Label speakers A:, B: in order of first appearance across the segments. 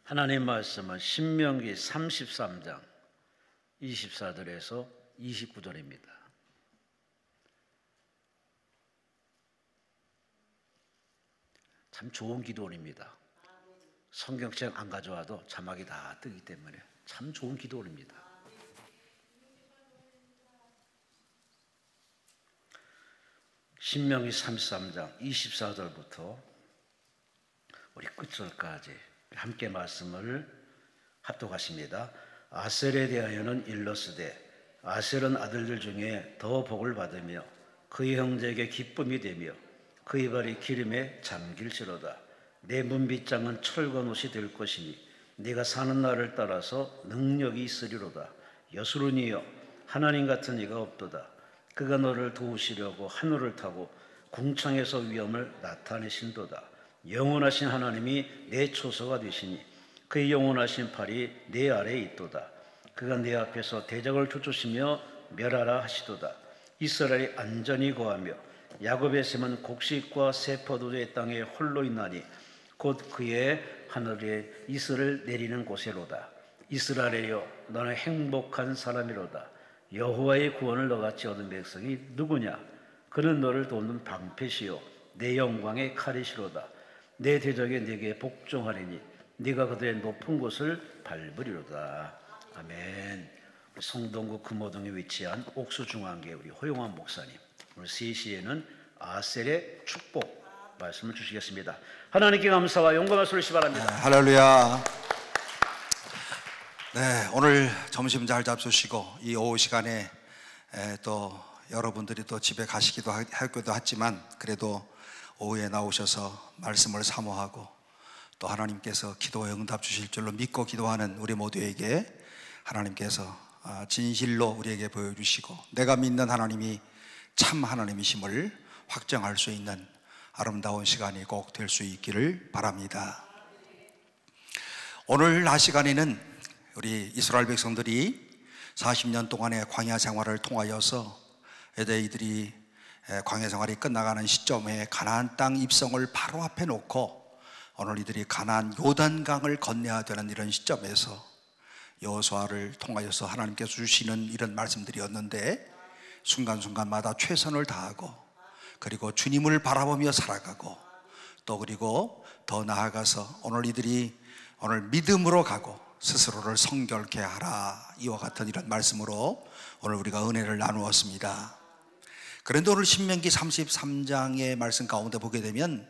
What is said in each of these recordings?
A: 하나님 말씀은 신명기 33장 24절에서 29절입니다. 참 좋은 기도원입니다. 성경책 안 가져와도 자막이 다 뜨기 때문에 참 좋은 기도원입니다. 신명기 33장 24절부터 우리 끝절까지 함께 말씀을 합독하십니다. 아셀에 대하여는 일러스되 아셀은 아들들 중에 더 복을 받으며 그의 형제에게 기쁨이 되며 그의 발이 기름에 잠길지로다. 내 문빗장은 철건 옷이 될 것이니 네가 사는 날을 따라서 능력이 있으리로다. 여수론이여 하나님 같은 이가 없도다. 그가 너를 도우시려고 하늘을 타고 궁창에서 위엄을 나타내신도다. 영원하신 하나님이 내 초소가 되시니 그의 영원하신 팔이 내 아래에 있도다. 그가 내 앞에서 대적을 쫓으시며 멸하라 하시도다. 이스라엘이 안전히 거하며 야곱의 샘은 곡식과 새 포도주의 땅에 홀로 있나니 곧 그의 하늘에 이슬을 내리는 곳에로다. 이스라엘이여 너는 행복한 사람이로다. 여호와의 구원을 너같이 얻은 백성이 누구냐? 그는 너를 돕는 방패시요 내 영광의 칼이시로다. 내 대적이 네게 복종하리니 네가 그들의 높은 곳을 밟으리로다. 아멘. 우리 성동구 금호동에 위치한 옥수중앙교회 우리 호용환 목사님, 오늘 3시에는 아셀의 축복 말씀을 주시겠습니다. 하나님께 감사와 영광을 돌리시 바랍니다.
B: 할렐루야. 네, 오늘 점심 잘 잡수시고 이 오후 시간에 또 여러분들이 또 집에 가시기도 하기도 했지만 그래도 오후에 나오셔서 말씀을 사모하고 또 하나님께서 기도에 응답 주실 줄로 믿고 기도하는 우리 모두에게 하나님께서 진실로 우리에게 보여주시고 내가 믿는 하나님이 참 하나님이심을 확정할 수 있는 아름다운 시간이 꼭 될 수 있기를 바랍니다. 오늘 낮 시간에는 우리 이스라엘 백성들이 40년 동안의 광야 생활을 통하여서 이들이 광야 생활이 끝나가는 시점에 가나안 땅 입성을 바로 앞에 놓고 오늘 이들이 가나안 요단강을 건너야 되는 이런 시점에서 여호수아를 통하여서 하나님께서 주시는 이런 말씀들이었는데 순간순간마다 최선을 다하고 그리고 주님을 바라보며 살아가고 또 그리고 더 나아가서 오늘 이들이 오늘 믿음으로 가고 스스로를 성결케 하라 이와 같은 이런 말씀으로 오늘 우리가 은혜를 나누었습니다. 그런데 오늘 신명기 33장의 말씀 가운데 보게 되면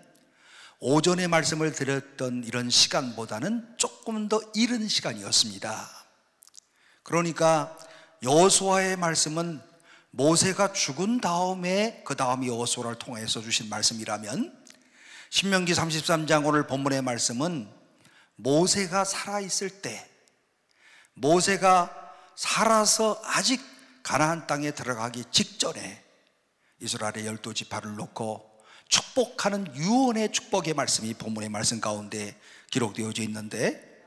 B: 오전에 말씀을 드렸던 이런 시간보다는 조금 더 이른 시간이었습니다. 그러니까 여호수아의 말씀은 모세가 죽은 다음에 그 다음 여호수아를 통해서 주신 말씀이라면 신명기 33장 오늘 본문의 말씀은 모세가 살아있을 때 모세가 살아서 아직 가나안 땅에 들어가기 직전에 이스라엘의 12지파를 놓고 축복하는 유언의 축복의 말씀이 본문의 말씀 가운데 기록되어져 있는데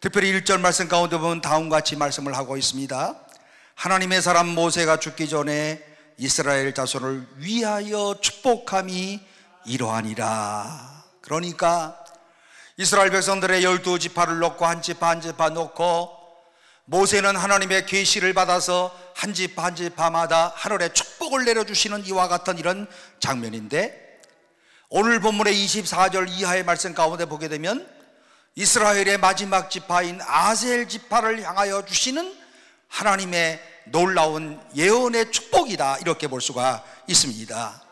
B: 특별히 1절 말씀 가운데 보면 다음과 같이 말씀을 하고 있습니다. 하나님의 사람 모세가 죽기 전에 이스라엘 자손을 위하여 축복함이 이러하니라. 그러니까 이스라엘 백성들의 12지파를 놓고 한 지파 한 지파 놓고 모세는 하나님의 계시를 받아서 한 지파 한 지파마다 하늘에 축복을 내려주시는 이와 같은 이런 장면인데 오늘 본문의 24절 이하의 말씀 가운데 보게 되면 이스라엘의 마지막 지파인 아셀 지파를 향하여 주시는 하나님의 놀라운 예언의 축복이다 이렇게 볼 수가 있습니다.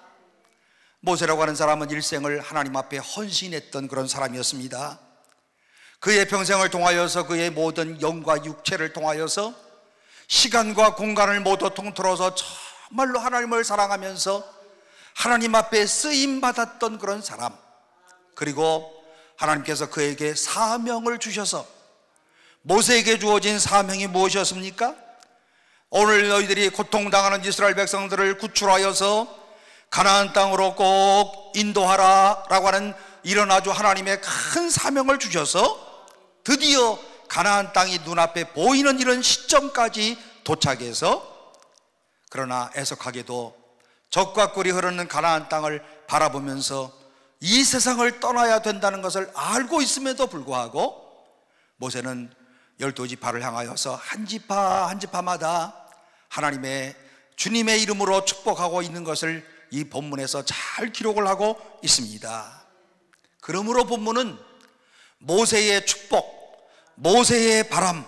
B: 모세라고 하는 사람은 일생을 하나님 앞에 헌신했던 그런 사람이었습니다. 그의 평생을 통하여서 그의 모든 영과 육체를 통하여서 시간과 공간을 모두 통틀어서 정말로 하나님을 사랑하면서 하나님 앞에 쓰임받았던 그런 사람, 그리고 하나님께서 그에게 사명을 주셔서 모세에게 주어진 사명이 무엇이었습니까? 오늘 너희들이 고통당하는 이스라엘 백성들을 구출하여서 가나안 땅으로 꼭 인도하라 라고 하는 이런 아주 하나님의 큰 사명을 주셔서 드디어 가나안 땅이 눈앞에 보이는 이런 시점까지 도착해서 그러나 애석하게도 적과 꿀이 흐르는 가나안 땅을 바라보면서 이 세상을 떠나야 된다는 것을 알고 있음에도 불구하고 모세는 12지파를 향하여서 한 지파 한 지파마다 하나님의 주님의 이름으로 축복하고 있는 것을 이 본문에서 잘 기록을 하고 있습니다. 그러므로 본문은 모세의 축복, 모세의 바람,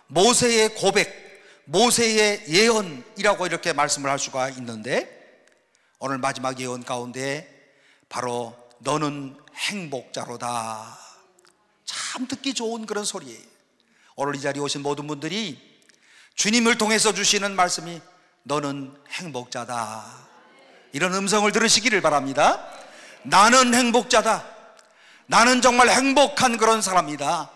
B: 모세의 고백, 모세의 예언이라고 이렇게 말씀을 할 수가 있는데, 오늘 마지막 예언 가운데 바로 너는 행복자로다, 참 듣기 좋은 그런 소리예요. 오늘 이 자리에 오신 모든 분들이 주님을 통해서 주시는 말씀이 너는 행복자다, 이런 음성을 들으시기를 바랍니다. 나는 행복자다, 나는 정말 행복한 그런 사람이다.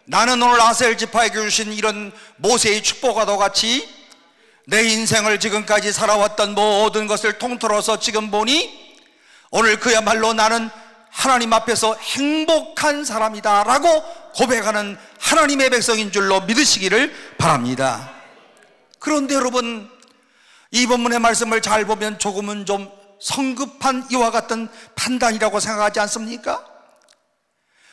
B: 나는 오늘 아셀 지파에게 주신 이런 모세의 축복과도 같이 내 인생을 지금까지 살아왔던 모든 것을 통틀어서 지금 보니 오늘 그야말로 나는 하나님 앞에서 행복한 사람이다 라고 고백하는 하나님의 백성인 줄로 믿으시기를 바랍니다. 그런데 여러분, 이 본문의 말씀을 잘 보면 조금은 좀 성급한 이와 같은 판단이라고 생각하지 않습니까?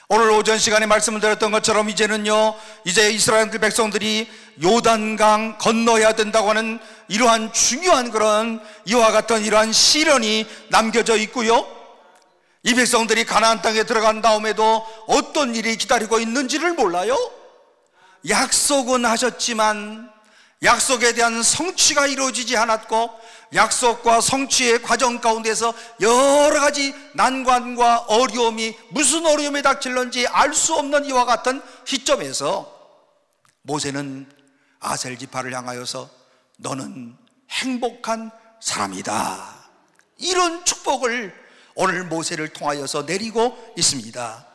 B: 오늘 오전 시간에 말씀을 드렸던 것처럼 이제는요, 이제 이스라엘 백성들이 요단강 건너야 된다고 하는 이러한 중요한 그런 이와 같은 이러한 시련이 남겨져 있고요, 이 백성들이 가나안 땅에 들어간 다음에도 어떤 일이 기다리고 있는지를 몰라요. 약속은 하셨지만 약속에 대한 성취가 이루어지지 않았고, 약속과 성취의 과정 가운데서 여러 가지 난관과 어려움이 무슨 어려움이 닥칠는지 알 수 없는 이와 같은 시점에서 모세는 아셀 지파를 향하여서 너는 행복한 사람이다, 이런 축복을 오늘 모세를 통하여서 내리고 있습니다.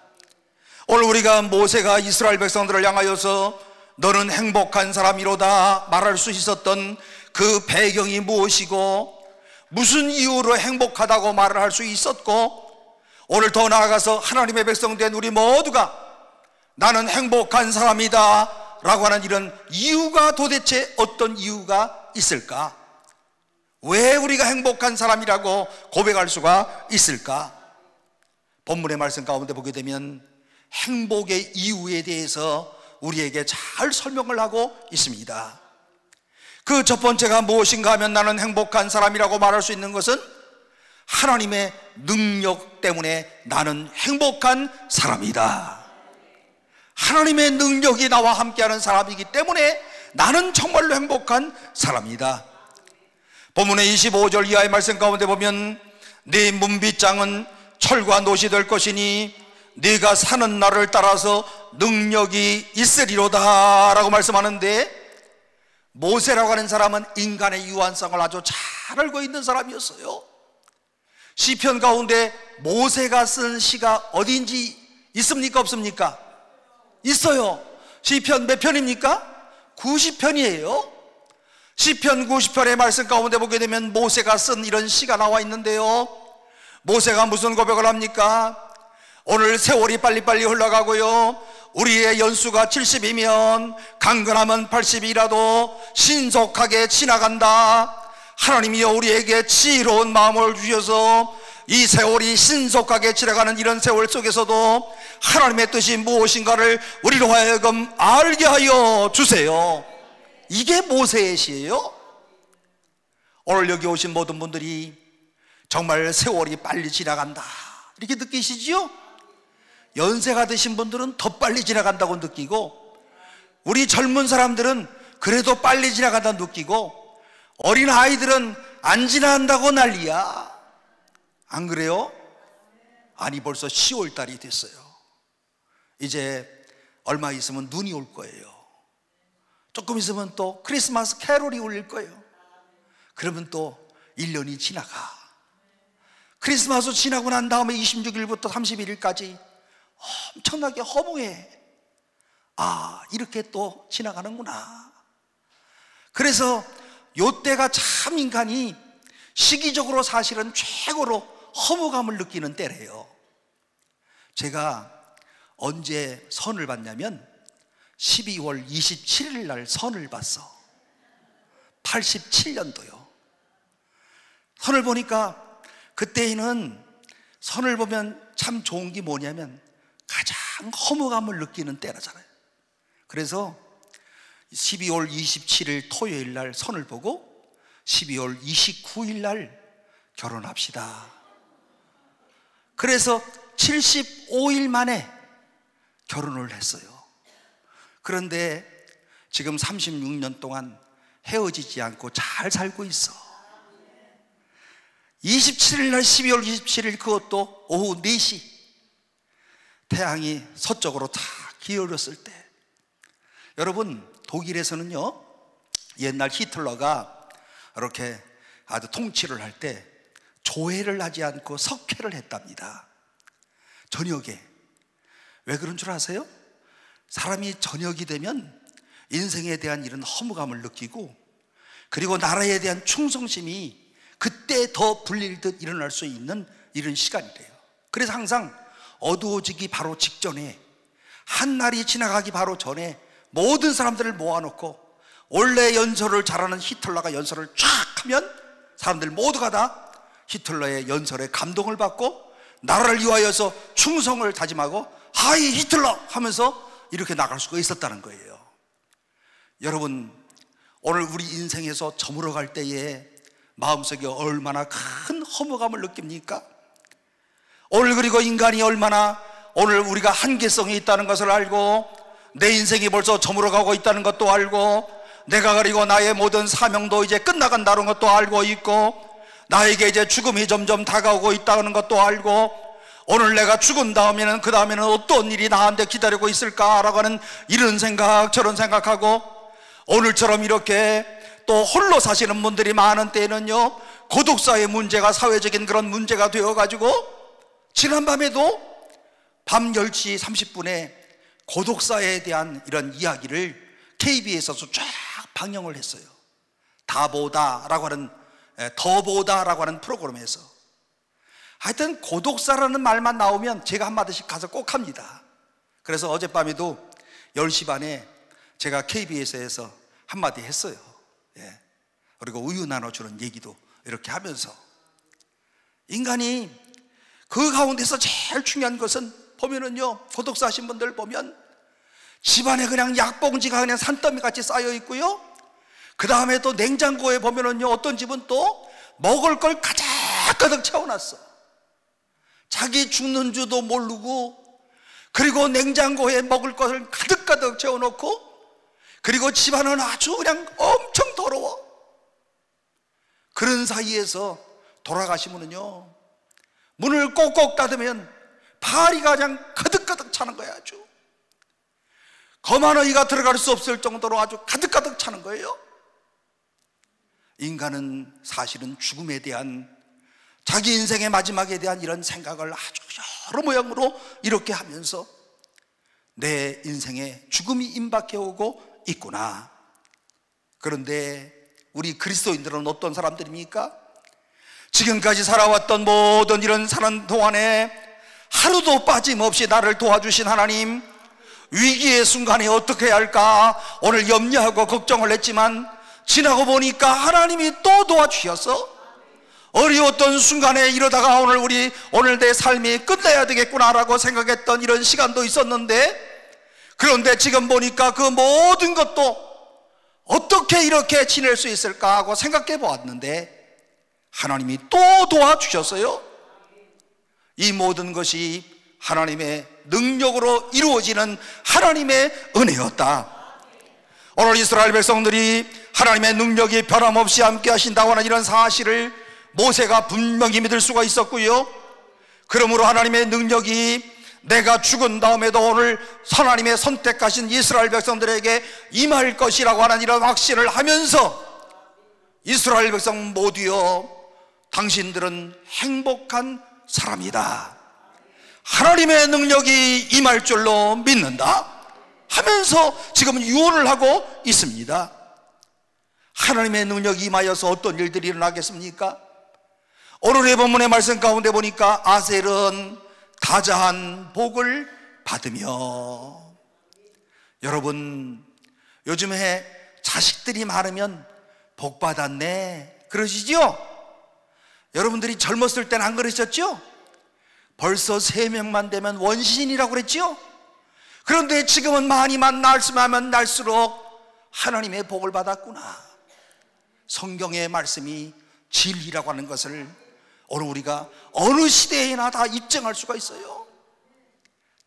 B: 오늘 우리가 모세가 이스라엘 백성들을 향하여서 너는 행복한 사람이로다 말할 수 있었던 그 배경이 무엇이고, 무슨 이유로 행복하다고 말을 할 수 있었고, 오늘 더 나아가서 하나님의 백성 된 우리 모두가 나는 행복한 사람이다 라고 하는 이런 이유가 도대체 어떤 이유가 있을까? 왜 우리가 행복한 사람이라고 고백할 수가 있을까? 본문의 말씀 가운데 보게 되면 행복의 이유에 대해서 우리에게 잘 설명을 하고 있습니다. 그 첫 번째가 무엇인가 하면 나는 행복한 사람이라고 말할 수 있는 것은 하나님의 능력 때문에 나는 행복한 사람이다. 하나님의 능력이 나와 함께하는 사람이기 때문에 나는 정말로 행복한 사람이다. 본문의 25절 이하의 말씀 가운데 보면 네 문빗장은 철과 놋이 될 것이니 네가 사는 날을 따라서 능력이 있으리로다 라고 말씀하는데, 모세라고 하는 사람은 인간의 유한성을 아주 잘 알고 있는 사람이었어요. 시편 가운데 모세가 쓴 시가 어딘지 있습니까 없습니까? 있어요. 시편 몇 편입니까? 90편이에요 시편 90편의 말씀 가운데 보게 되면 모세가 쓴 이런 시가 나와 있는데요, 모세가 무슨 고백을 합니까? 오늘 세월이 빨리빨리 흘러가고요, 우리의 연수가 70이면 강건하면 80이라도 신속하게 지나간다. 하나님이여 우리에게 지혜로운 마음을 주셔서 이 세월이 신속하게 지나가는 이런 세월 속에서도 하나님의 뜻이 무엇인가를 우리로 하여금 알게 하여 주세요. 이게 모세의 시예요. 오늘 여기 오신 모든 분들이 정말 세월이 빨리 지나간다 이렇게 느끼시지요? 연세가 드신 분들은 더 빨리 지나간다고 느끼고, 우리 젊은 사람들은 그래도 빨리 지나간다고 느끼고, 어린 아이들은 안 지나간다고 난리야. 안 그래요? 아니 벌써 10월 달이 됐어요. 이제 얼마 있으면 눈이 올 거예요. 조금 있으면 또 크리스마스 캐롤이 울릴 거예요. 그러면 또 1년이 지나가. 크리스마스 지나고 난 다음에 26일부터 31일까지 엄청나게 허무해. 아, 이렇게 또 지나가는구나. 그래서 요때가 참 인간이 시기적으로 사실은 최고로 허무감을 느끼는 때래요. 제가 언제 선을 봤냐면 12월 27일 날 선을 봤어. 87년도요. 선을 보니까 그때는 선을 보면 참 좋은 게 뭐냐면 가장 허무감을 느끼는 때라잖아요. 그래서 12월 27일 토요일 날 선을 보고 12월 29일 날 결혼합시다. 그래서 75일 만에 결혼을 했어요. 그런데 지금 36년 동안 헤어지지 않고 잘 살고 있어. 27일 날 12월 27일 그것도 오후 4시 태양이 서쪽으로 다 기울었을 때, 여러분 독일에서는요 옛날 히틀러가 이렇게 아주 통치를 할 때 조회를 하지 않고 석회를 했답니다. 저녁에. 왜 그런 줄 아세요? 사람이 저녁이 되면 인생에 대한 이런 허무감을 느끼고, 그리고 나라에 대한 충성심이 그때 더 불릴듯 일어날 수 있는 이런 시간이래요. 그래서 항상 어두워지기 바로 직전에, 한 날이 지나가기 바로 전에 모든 사람들을 모아놓고, 원래 연설을 잘하는 히틀러가 연설을 쫙 하면 사람들 모두가 다 히틀러의 연설에 감동을 받고 나라를 위하여서 충성을 다짐하고 하이 히틀러 하면서 이렇게 나갈 수가 있었다는 거예요. 여러분, 오늘 우리 인생에서 저물어 갈 때에 마음속에 얼마나 큰 허무감을 느낍니까? 오늘 그리고 인간이 얼마나 오늘 우리가 한계성이 있다는 것을 알고, 내 인생이 벌써 저물어 가고 있다는 것도 알고, 내가 그리고 나의 모든 사명도 이제 끝나간다는 것도 알고 있고, 나에게 이제 죽음이 점점 다가오고 있다는 것도 알고, 오늘 내가 죽은 다음에는 그 다음에는 어떤 일이 나한테 기다리고 있을까라고 하는 이런 생각 저런 생각하고, 오늘처럼 이렇게 또 홀로 사시는 분들이 많은 때에는요 고독사의 문제가 사회적인 그런 문제가 되어가지고, 지난밤에도 밤 10시 30분에 고독사에 대한 이런 이야기를 KBS에서 쫙 방영을 했어요. 더보다라고 하는 프로그램에서. 하여튼 고독사라는 말만 나오면 제가 한마디씩 가서 꼭 합니다. 그래서 어젯밤에도 10시 반에 제가 KBS에서 한마디 했어요. 예. 그리고 우유 나눠주는 얘기도 이렇게 하면서, 인간이 그 가운데서 제일 중요한 것은 보면은요, 고독사 하신 분들 보면 집안에 그냥 약봉지가 그냥 산더미 같이 쌓여 있고요, 그 다음에 또 냉장고에 보면은요 어떤 집은 또 먹을 걸 가득가득 채워놨어. 자기 죽는 줄도 모르고, 그리고 냉장고에 먹을 것을 가득가득 채워놓고, 그리고 집안은 아주 그냥 엄청 더러워. 그런 사이에서 돌아가시면은요 문을 꼭꼭 닫으면 파리가 그냥 가득가득 차는 거야. 아주 검은 어이가 들어갈 수 없을 정도로 아주 가득가득 차는 거예요. 인간은 사실은 죽음에 대한, 자기 인생의 마지막에 대한 이런 생각을 아주 여러 모양으로 이렇게 하면서 내 인생에 죽음이 임박해 오고 있구나. 그런데 우리 그리스도인들은 어떤 사람들입니까? 지금까지 살아왔던 모든 이런 사는 동안에 하루도 빠짐없이 나를 도와주신 하나님, 위기의 순간에 어떻게 해야 할까 오늘 염려하고 걱정을 했지만, 지나고 보니까 하나님이 또 도와주셔서 어려웠던 순간에 이러다가 오늘 내 삶이 끝내야 되겠구나라고 생각했던 이런 시간도 있었는데, 그런데 지금 보니까 그 모든 것도 어떻게 이렇게 지낼 수 있을까 하고 생각해 보았는데, 하나님이 또 도와주셨어요. 이 모든 것이 하나님의 능력으로 이루어지는 하나님의 은혜였다. 오늘 이스라엘 백성들이 하나님의 능력이 변함없이 함께 하신다고 하는 이런 사실을 모세가 분명히 믿을 수가 있었고요, 그러므로 하나님의 능력이 내가 죽은 다음에도 오늘 하나님의 선택하신 이스라엘 백성들에게 임할 것이라고 하는 이런 확신을 하면서, 이스라엘 백성 모두여 당신들은 행복한 사람이다, 하나님의 능력이 임할 줄로 믿는다 하면서 지금 유언을 하고 있습니다. 하나님의 능력이 임하여서 어떤 일들이 일어나겠습니까? 오늘의 본문의 말씀 가운데 보니까 아셀은 다자한 복을 받으며, 여러분 요즘에 자식들이 많으면 복 받았네 그러시죠? 여러분들이 젊었을 때는 안 그러셨죠? 벌써 3명만 되면 원신이라고 그랬죠? 그런데 지금은 많이 만나면 날수록 하나님의 복을 받았구나. 성경의 말씀이 진리라고 하는 것을 오늘 우리가 어느 시대에나 다 입증할 수가 있어요.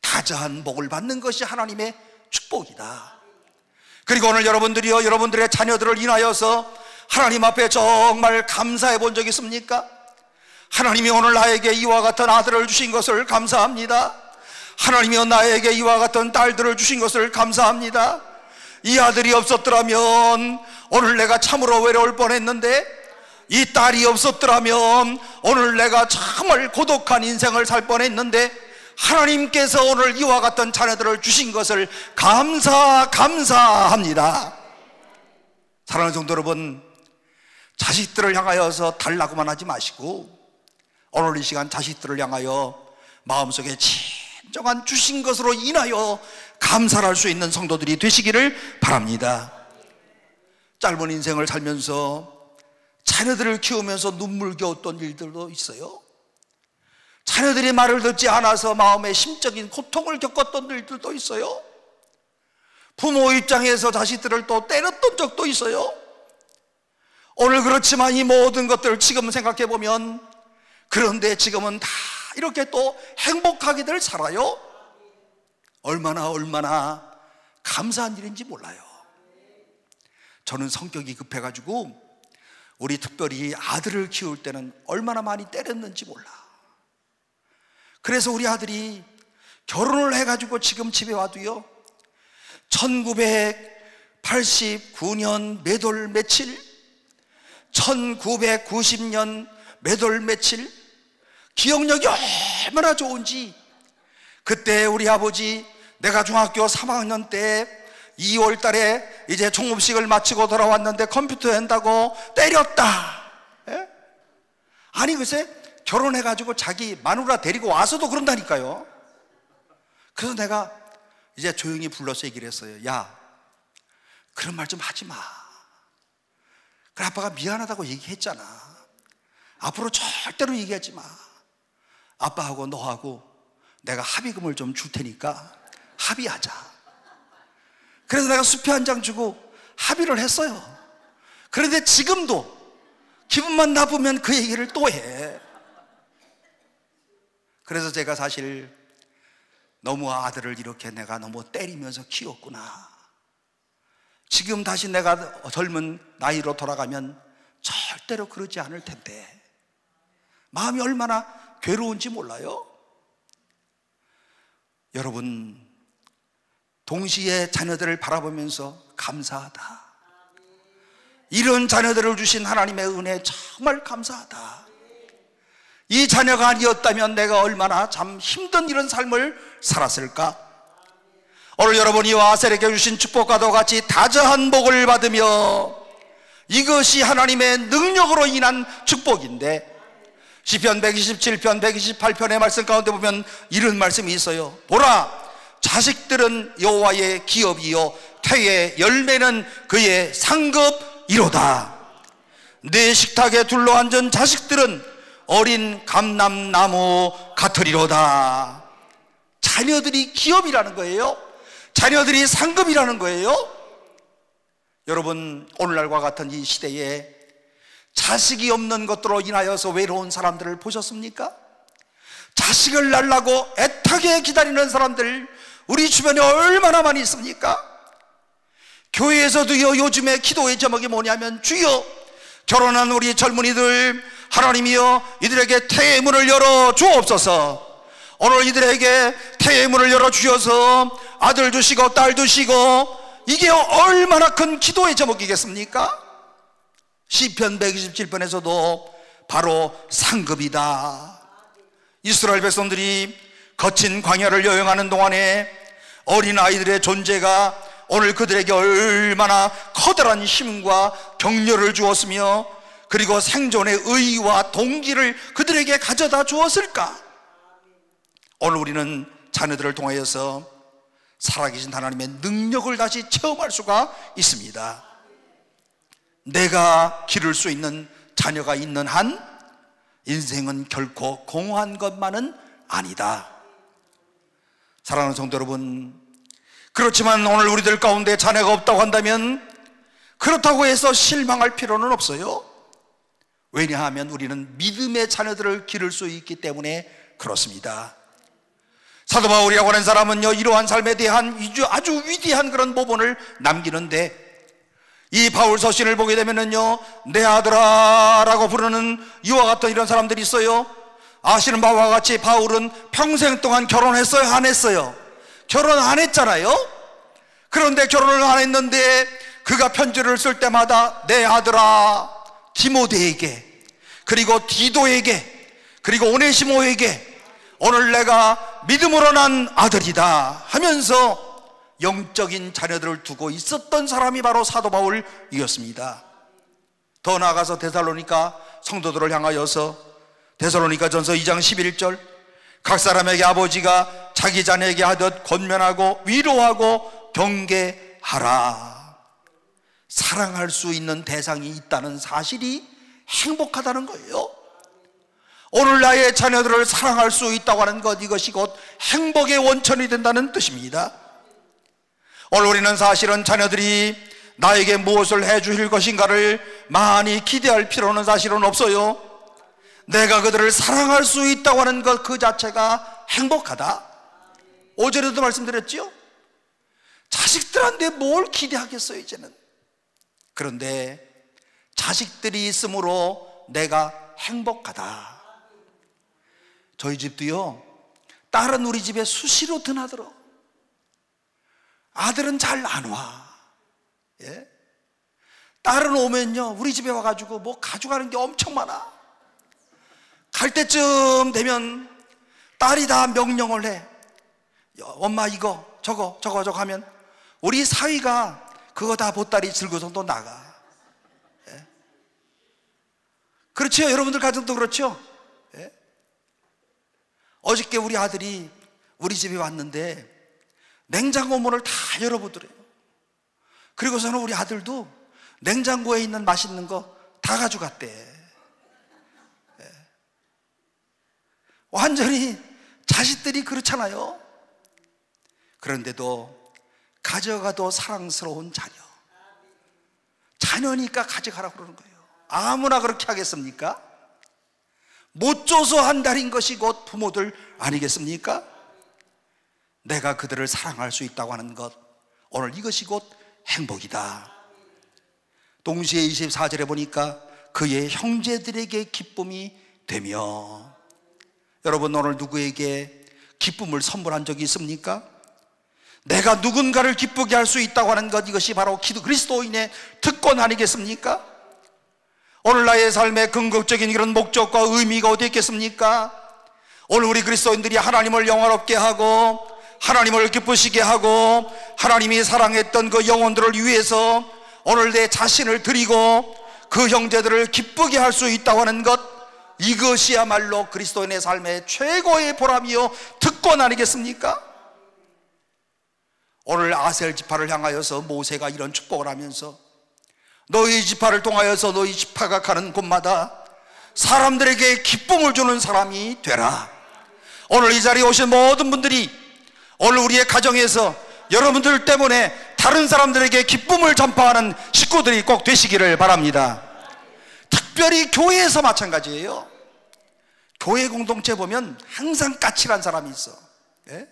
B: 다자한 복을 받는 것이 하나님의 축복이다. 그리고 오늘 여러분들이요, 여러분들의 자녀들을 인하여서 하나님 앞에 정말 감사해 본 적 있습니까? 하나님이 오늘 나에게 이와 같은 아들을 주신 것을 감사합니다. 하나님이 나에게 이와 같은 딸들을 주신 것을 감사합니다. 이 아들이 없었더라면 오늘 내가 참으로 외로울 뻔했는데, 이 딸이 없었더라면 오늘 내가 정말 고독한 인생을 살 뻔했는데, 하나님께서 오늘 이와 같은 자녀들을 주신 것을 감사합니다. 사랑하는 성도 여러분, 자식들을 향하여서 달라고만 하지 마시고 오늘 이 시간 자식들을 향하여 마음속에 진정한 주신 것으로 인하여 감사를 할 수 있는 성도들이 되시기를 바랍니다. 짧은 인생을 살면서 자녀들을 키우면서 눈물겨웠던 일들도 있어요. 자녀들이 말을 듣지 않아서 마음에 심적인 고통을 겪었던 일들도 있어요. 부모 입장에서 자식들을 또 때렸던 적도 있어요. 오늘 그렇지만 이 모든 것들을 지금 생각해 보면, 그런데 지금은 다 이렇게 또 행복하게들 살아요. 얼마나 감사한 일인지 몰라요. 저는 성격이 급해가지고 우리 특별히 아들을 키울 때는 얼마나 많이 때렸는지 몰라. 그래서 우리 아들이 결혼을 해가지고 지금 집에 와도요, 1989년 몇 월 며칠, 1990년 몇 월 며칠, 기억력이 얼마나 좋은지, 그때 우리 아버지 내가 중학교 3학년 때 2월 달에 이제 종업식을 마치고 돌아왔는데 컴퓨터 한다고 때렸다. 예? 아니 글쎄, 결혼해가지고 자기 마누라 데리고 와서도 그런다니까요. 그래서 내가 이제 조용히 불러서 얘기를 했어요. 야, 그런 말 좀 하지 마. 그래, 아빠가 미안하다고 얘기했잖아. 앞으로 절대로 얘기하지 마. 아빠하고 너하고 내가 합의금을 좀 줄 테니까 합의하자. 그래서 내가 수표 한 장 주고 합의를 했어요. 그런데 지금도 기분만 나쁘면 그 얘기를 또 해. 그래서 제가 사실 너무 아들을 이렇게 내가 너무 때리면서 키웠구나. 지금 다시 내가 젊은 나이로 돌아가면 절대로 그러지 않을 텐데 마음이 얼마나 괴로운지 몰라요. 여러분, 동시에 자녀들을 바라보면서 감사하다. 이런 자녀들을 주신 하나님의 은혜 정말 감사하다. 이 자녀가 아니었다면 내가 얼마나 참 힘든 이런 삶을 살았을까. 오늘 여러분이 아셀에게 주신 축복과도 같이 다자한 복을 받으며, 이것이 하나님의 능력으로 인한 축복인데, 시편 127편 128편의 말씀 가운데 보면 이런 말씀이 있어요. 보라, 자식들은 여호와의 기업이요 태의 열매는 그의 상급이로다. 내 식탁에 둘러앉은 자식들은 어린 감람나무 같으리로다. 자녀들이 기업이라는 거예요. 자녀들이 상급이라는 거예요. 여러분, 오늘날과 같은 이 시대에 자식이 없는 것들로 인하여서 외로운 사람들을 보셨습니까? 자식을 낳으려고 애타게 기다리는 사람들 우리 주변에 얼마나 많이 있습니까? 교회에서도요, 요즘에 기도의 제목이 뭐냐면, 주여, 결혼한 우리 젊은이들 하나님이여 이들에게 태의 문을 열어 주옵소서. 오늘 이들에게 태의 문을 열어 주셔서 아들 주시고 딸 주시고, 이게 얼마나 큰 기도의 제목이겠습니까? 시편 127편에서도 바로 상급이다. 이스라엘 백성들이 거친 광야를 여행하는 동안에 어린아이들의 존재가 오늘 그들에게 얼마나 커다란 힘과 격려를 주었으며, 그리고 생존의 의의와 동기를 그들에게 가져다 주었을까? 오늘 우리는 자녀들을 통하여서 살아계신 하나님의 능력을 다시 체험할 수가 있습니다. 내가 기를 수 있는 자녀가 있는 한 인생은 결코 공허한 것만은 아니다. 사랑하는 성도 여러분, 그렇지만 오늘 우리들 가운데 자녀가 없다고 한다면 그렇다고 해서 실망할 필요는 없어요. 왜냐하면 우리는 믿음의 자녀들을 기를 수 있기 때문에 그렇습니다. 사도 바울이라고 하는 사람은요, 이러한 삶에 대한 아주 위대한 그런 모본을 남기는데, 이 바울 서신을 보게 되면은요, 내 아들아 라고 부르는 이와 같은 이런 사람들이 있어요. 아시는 바와 같이 바울은 평생 동안 결혼했어요, 안 했어요? 결혼 안 했잖아요. 그런데 결혼을 안 했는데 그가 편지를 쓸 때마다 내 아들아 디모데에게, 그리고 디도에게, 그리고 오네시모에게 오늘 내가 믿음으로 난 아들이다 하면서 영적인 자녀들을 두고 있었던 사람이 바로 사도 바울이었습니다. 더 나아가서 데살로니가 성도들을 향하여서 데살로니가전서 2장 11절, 각 사람에게 아버지가 자기 자녀에게 하듯 권면하고 위로하고 경계하라. 사랑할 수 있는 대상이 있다는 사실이 행복하다는 거예요. 오늘 나의 자녀들을 사랑할 수 있다고 하는 것, 이것이 곧 행복의 원천이 된다는 뜻입니다. 오늘 우리는 사실은 자녀들이 나에게 무엇을 해주실 것인가를 많이 기대할 필요는 사실은 없어요. 내가 그들을 사랑할 수 있다고 하는 것 그 자체가 행복하다. 5절에도 말씀드렸죠. 자식들한테 뭘 기대하겠어요 이제는. 그런데 자식들이 있으므로 내가 행복하다. 저희 집도요, 딸은 우리 집에 수시로 드나들어. 아들은 잘 안 와. 예? 딸은 오면요, 우리 집에 와가지고 뭐 가져가는 게 엄청 많아. 갈 때쯤 되면 딸이 다 명령을 해. 엄마 이거 저거 하면 우리 사위가 그거 다 보따리 들고서 또 나가. 예? 그렇죠? 여러분들 가정도 그렇죠? 예? 어저께 우리 아들이 우리 집에 왔는데 냉장고 문을 다 열어보더래요. 그리고서는 우리 아들도 냉장고에 있는 맛있는 거 다 가져갔대. 예. 완전히 자식들이 그렇잖아요. 그런데도 가져가도 사랑스러운 자녀. 자녀니까 가져가라고 그러는 거예요. 아무나 그렇게 하겠습니까? 못 줘서 한달인 것이 곧 부모들 아니겠습니까? 내가 그들을 사랑할 수 있다고 하는 것, 오늘 이것이 곧 행복이다. 동시에 24절에 보니까 그의 형제들에게 기쁨이 되며. 여러분, 오늘 누구에게 기쁨을 선물한 적이 있습니까? 내가 누군가를 기쁘게 할 수 있다고 하는 것, 이것이 바로 그리스도인의 특권 아니겠습니까? 오늘 나의 삶의 궁극적인 이런 목적과 의미가 어디 있겠습니까? 오늘 우리 그리스도인들이 하나님을 영화롭게 하고 하나님을 기쁘시게 하고 하나님이 사랑했던 그 영혼들을 위해서 오늘 내 자신을 드리고 그 형제들을 기쁘게 할 수 있다고 하는 것, 이것이야말로 그리스도인의 삶의 최고의 보람이요 특권 아니겠습니까? 오늘 아셀 지파를 향하여서 모세가 이런 축복을 하면서 너희 지파를 통하여서 너희 지파가 가는 곳마다 사람들에게 기쁨을 주는 사람이 되라. 오늘 이 자리에 오신 모든 분들이 오늘 우리의 가정에서 여러분들 때문에 다른 사람들에게 기쁨을 전파하는 식구들이 꼭 되시기를 바랍니다. 특별히 교회에서 마찬가지예요. 교회 공동체 보면 항상 까칠한 사람이 있어. 예?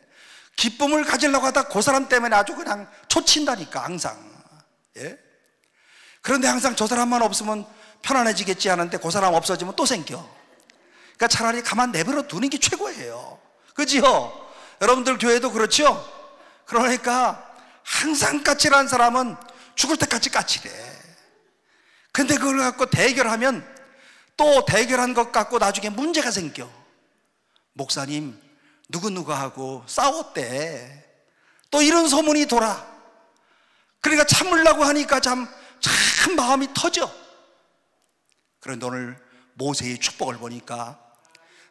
B: 기쁨을 가지려고 하다 그 사람 때문에 아주 그냥 초친다니까 항상. 예? 그런데 항상 저 사람만 없으면 편안해지겠지 하는데 그 사람 없어지면 또 생겨. 그러니까 차라리 가만 내버려 두는 게 최고예요. 그지요? 여러분들 교회도 그렇죠? 그러니까 항상 까칠한 사람은 죽을 때까지 까칠해. 근데 그걸 갖고 대결하면 또 대결한 것 갖고 나중에 문제가 생겨. 목사님 누구누구하고 싸웠대. 또 이런 소문이 돌아. 그러니까 참으려고 하니까 참 마음이 터져. 그런데 오늘 모세의 축복을 보니까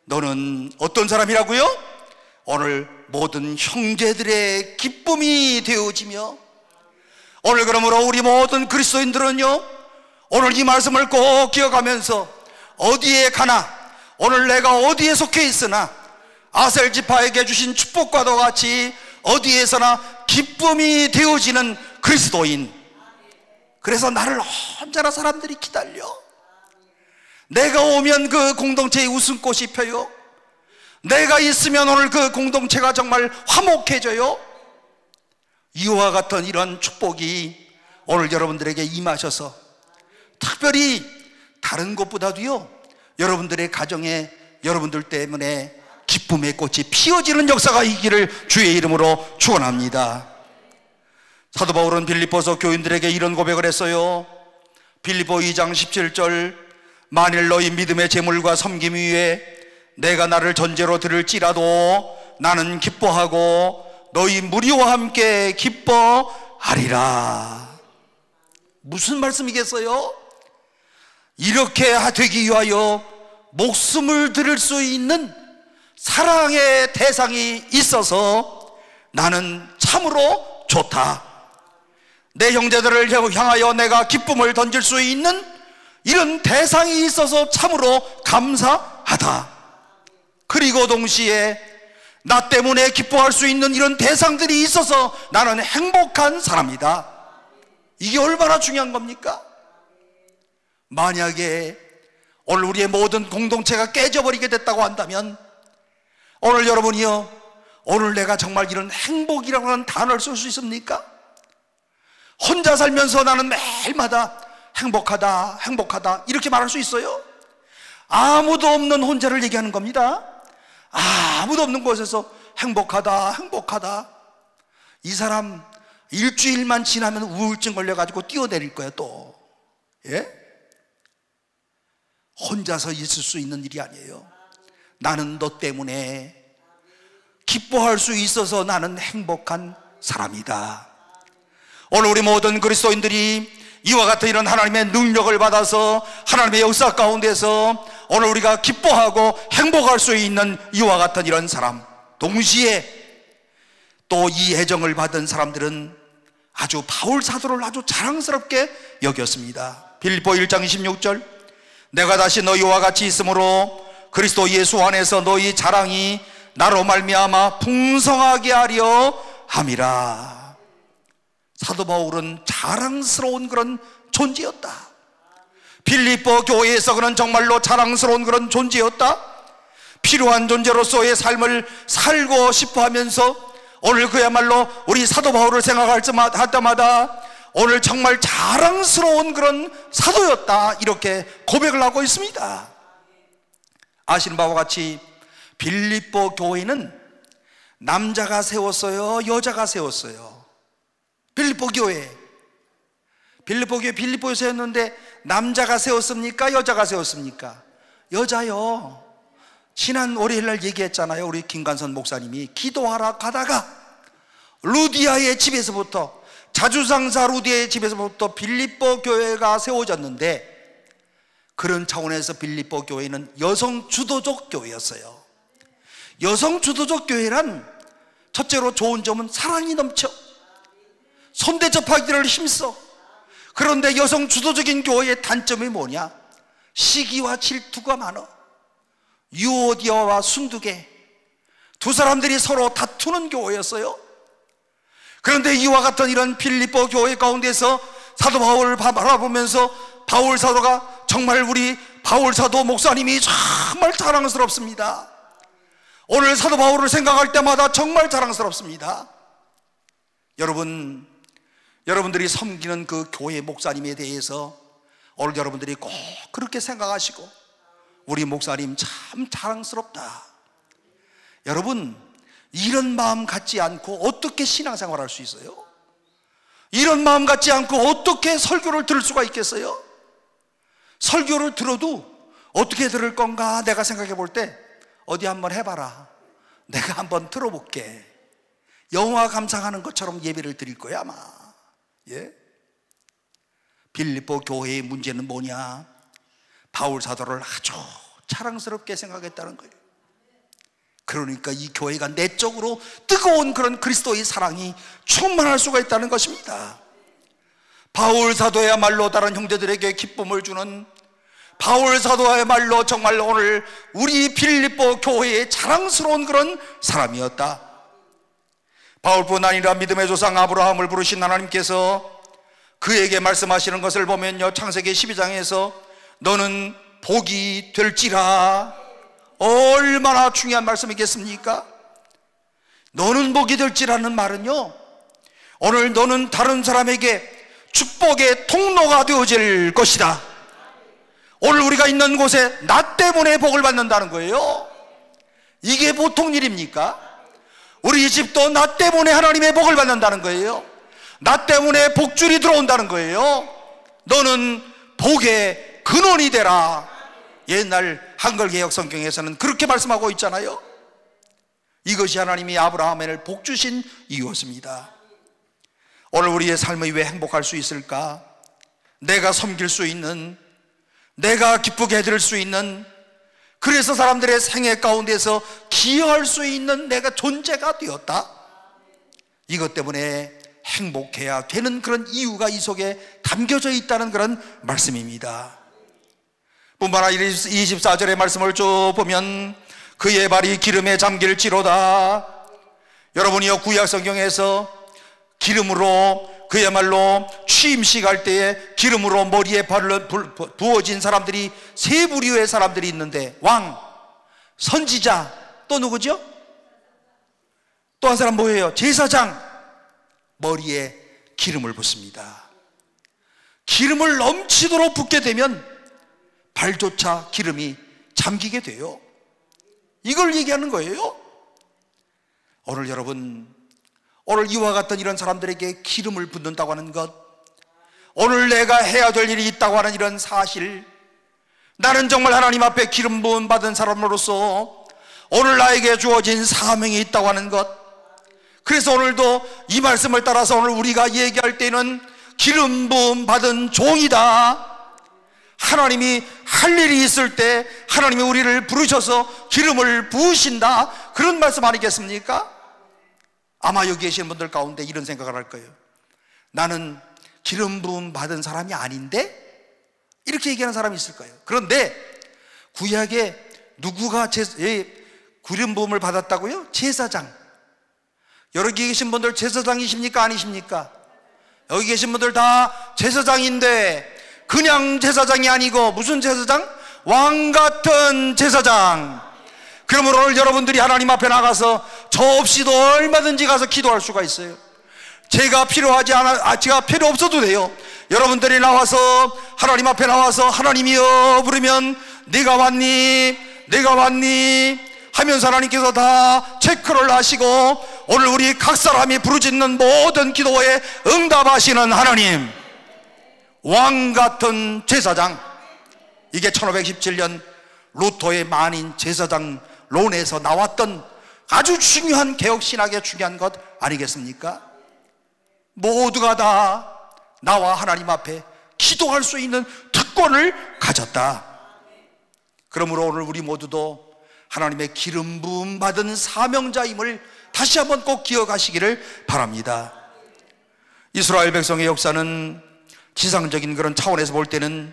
B: 너는 어떤 사람이라고요? 오늘 모든 형제들의 기쁨이 되어지며. 오늘 그러므로 우리 모든 그리스도인들은요, 오늘 이 말씀을 꼭 기억하면서 어디에 가나, 오늘 내가 어디에 속해 있으나 아셀 지파에게 주신 축복과도 같이 어디에서나 기쁨이 되어지는 그리스도인. 그래서 나를 언제나 사람들이 기다려. 내가 오면 그 공동체의 웃음꽃이 펴요. 내가 있으면 오늘 그 공동체가 정말 화목해져요. 이와 같은 이런 축복이 오늘 여러분들에게 임하셔서 특별히 다른 것보다도요, 여러분들의 가정에 여러분들 때문에 기쁨의 꽃이 피어지는 역사가 있기를 주의 이름으로 축원합니다. 사도 바울은 빌립보서 교인들에게 이런 고백을 했어요. 빌립보 2장 17절, 만일 너희 믿음의 재물과 섬김 위에 내가 나를 전제로 들을지라도 나는 기뻐하고 너희 무리와 함께 기뻐하리라. 무슨 말씀이겠어요? 이렇게 되기 위하여 목숨을 들을 수 있는 사랑의 대상이 있어서 나는 참으로 좋다. 내 형제들을 향하여 내가 기쁨을 던질 수 있는 이런 대상이 있어서 참으로 감사하다. 그리고 동시에 나 때문에 기뻐할 수 있는 이런 대상들이 있어서 나는 행복한 사람이다. 이게 얼마나 중요한 겁니까? 만약에 오늘 우리의 모든 공동체가 깨져버리게 됐다고 한다면, 오늘 여러분이요, 오늘 내가 정말 이런 행복이라고 하는 단어를 쓸 수 있습니까? 혼자 살면서 나는 매일마다 행복하다, 행복하다 이렇게 말할 수 있어요? 아무도 없는 혼자를 얘기하는 겁니다. 아무도 없는 곳에서 행복하다, 행복하다. 이 사람 일주일만 지나면 우울증 걸려가지고 뛰어내릴 거예요 또. 예? 혼자서 있을 수 있는 일이 아니에요. 나는 너 때문에 기뻐할 수 있어서 나는 행복한 사람이다. 오늘 우리 모든 그리스도인들이 이와 같은 이런 하나님의 능력을 받아서 하나님의 역사 가운데서 오늘 우리가 기뻐하고 행복할 수 있는 이와 같은 이런 사람, 동시에 또 이 애정을 받은 사람들은 아주 바울 사도를 아주 자랑스럽게 여겼습니다. 빌립보 1장 26절, 내가 다시 너희와 같이 있으므로 그리스도 예수 안에서 너희 자랑이 나로 말미암아 풍성하게 하려 함이라. 사도 바울은 자랑스러운 그런 존재였다. 빌립보 교회에서 그는 정말로 자랑스러운 그런 존재였다. 필요한 존재로서의 삶을 살고 싶어 하면서 오늘 그야말로 우리 사도 바울을 생각할 때마다 오늘 정말 자랑스러운 그런 사도였다, 이렇게 고백을 하고 있습니다. 아시는 바와 같이 빌립보 교회는 남자가 세웠어요, 여자가 세웠어요? 빌립보 교회 빌립보에 세웠는데 남자가 세웠습니까? 여자가 세웠습니까? 여자요. 지난 월요일날 얘기했잖아요. 우리 김관선 목사님이 기도하러 가다가 루디아의 집에서부터, 자주상사 루디아의 집에서부터 빌립보 교회가 세워졌는데, 그런 차원에서 빌립보 교회는 여성 주도적 교회였어요. 여성 주도적 교회란 첫째로 좋은 점은 사랑이 넘쳐, 손대 접하기를 힘써. 그런데 여성 주도적인 교회의 단점이 뭐냐? 시기와 질투가 많아. 유오디아와 순두계, 두 사람들이 서로 다투는 교회였어요. 그런데 이와 같은 이런 빌립보 교회 가운데서 사도 바울을 바라보면서 바울 사도가 정말, 우리 바울 사도 목사님이 정말 자랑스럽습니다. 오늘 사도 바울을 생각할 때마다 정말 자랑스럽습니다. 여러분들이 섬기는 그 교회 목사님에 대해서 오늘 여러분들이 꼭 그렇게 생각하시고, 우리 목사님 참 자랑스럽다. 여러분, 이런 마음 갖지 않고 어떻게 신앙생활 할 수 있어요? 이런 마음 갖지 않고 어떻게 설교를 들을 수가 있겠어요? 설교를 들어도 어떻게 들을 건가 내가 생각해 볼 때, 어디 한번 해봐라, 내가 한번 들어볼게, 영화 감상하는 것처럼 예배를 드릴 거야 아마. 예? 빌립보 교회의 문제는 뭐냐? 바울 사도를 아주 자랑스럽게 생각했다는 거예요. 그러니까 이 교회가 내적으로 뜨거운 그런 그리스도의 사랑이 충만할 수가 있다는 것입니다. 바울 사도야말로 다른 형제들에게 기쁨을 주는, 바울 사도야말로 정말 오늘 우리 빌립보 교회의 자랑스러운 그런 사람이었다. 바울뿐 아니라 믿음의 조상 아브라함을 부르신 하나님께서 그에게 말씀하시는 것을 보면요, 창세기 12장에서 너는 복이 될지라. 얼마나 중요한 말씀이겠습니까? 너는 복이 될지라는 말은요, 오늘 너는 다른 사람에게 축복의 통로가 되어질 것이다. 오늘 우리가 있는 곳에 나 때문에 복을 받는다는 거예요. 이게 보통 일입니까? 우리 집도 나 때문에 하나님의 복을 받는다는 거예요. 나 때문에 복줄이 들어온다는 거예요. 너는 복의 근원이 되라. 옛날 한글개혁 성경에서는 그렇게 말씀하고 있잖아요. 이것이 하나님이 아브라함을 복 주신 이유였습니다. 오늘 우리의 삶이 왜 행복할 수 있을까? 내가 섬길 수 있는, 내가 기쁘게 해드릴 수 있는, 그래서 사람들의 생애 가운데서 기여할 수 있는 내가 존재가 되었다. 이것 때문에 행복해야 되는 그런 이유가 이 속에 담겨져 있다는 그런 말씀입니다. 뿐만 아니라 24절의 말씀을 쭉 보면 그의 발이 기름에 잠길지로다. 여러분이요, 구약 성경에서 기름으로, 그야말로 취임식 할 때에 기름으로 머리에 부어진 사람들이 세 부류의 사람들이 있는데, 왕, 선지자, 또 누구죠? 또 한 사람 뭐예요? 제사장. 머리에 기름을 붓습니다. 기름을 넘치도록 붓게 되면 발조차 기름이 잠기게 돼요. 이걸 얘기하는 거예요. 오늘 여러분, 오늘 이와 같은 이런 사람들에게 기름을 붓는다고 하는 것, 오늘 내가 해야 될 일이 있다고 하는 이런 사실, 나는 정말 하나님 앞에 기름 부음 받은 사람으로서 오늘 나에게 주어진 사명이 있다고 하는 것, 그래서 오늘도 이 말씀을 따라서 오늘 우리가 얘기할 때는 기름 부음 받은 종이다. 하나님이 할 일이 있을 때 하나님이 우리를 부르셔서 기름을 부으신다, 그런 말씀 아니겠습니까? 아마 여기 계신 분들 가운데 이런 생각을 할 거예요. 나는 기름 부음 받은 사람이 아닌데? 이렇게 얘기하는 사람이 있을 거예요. 그런데 구약에 누구가 기름 부음을 받았다고요? 제사장. 여기 계신 분들 제사장이십니까? 아니십니까? 여기 계신 분들 다 제사장인데, 그냥 제사장이 아니고 무슨 제사장? 왕 같은 제사장. 그러므로 오늘 여러분들이 하나님 앞에 나가서 저 없이도 얼마든지 가서 기도할 수가 있어요. 제가 필요 없어도 돼요. 여러분들이 나와서 하나님 앞에 나와서 하나님이여 부르면 네가 왔니? 네가 왔니? 하면서 하나님께서 다 체크를 하시고 오늘 우리 각 사람이 부르짖는 모든 기도에 응답하시는 하나님, 왕 같은 제사장. 이게 1517년 루터의 만인 제사장론에서 나왔던 아주 중요한 개혁신학의 중요한 것 아니겠습니까? 모두가 다 나와 하나님 앞에 기도할 수 있는 특권을 가졌다. 그러므로 오늘 우리 모두도 하나님의 기름 부음 받은 사명자임을 다시 한번 꼭 기억하시기를 바랍니다. 이스라엘 백성의 역사는 지상적인 그런 차원에서 볼 때는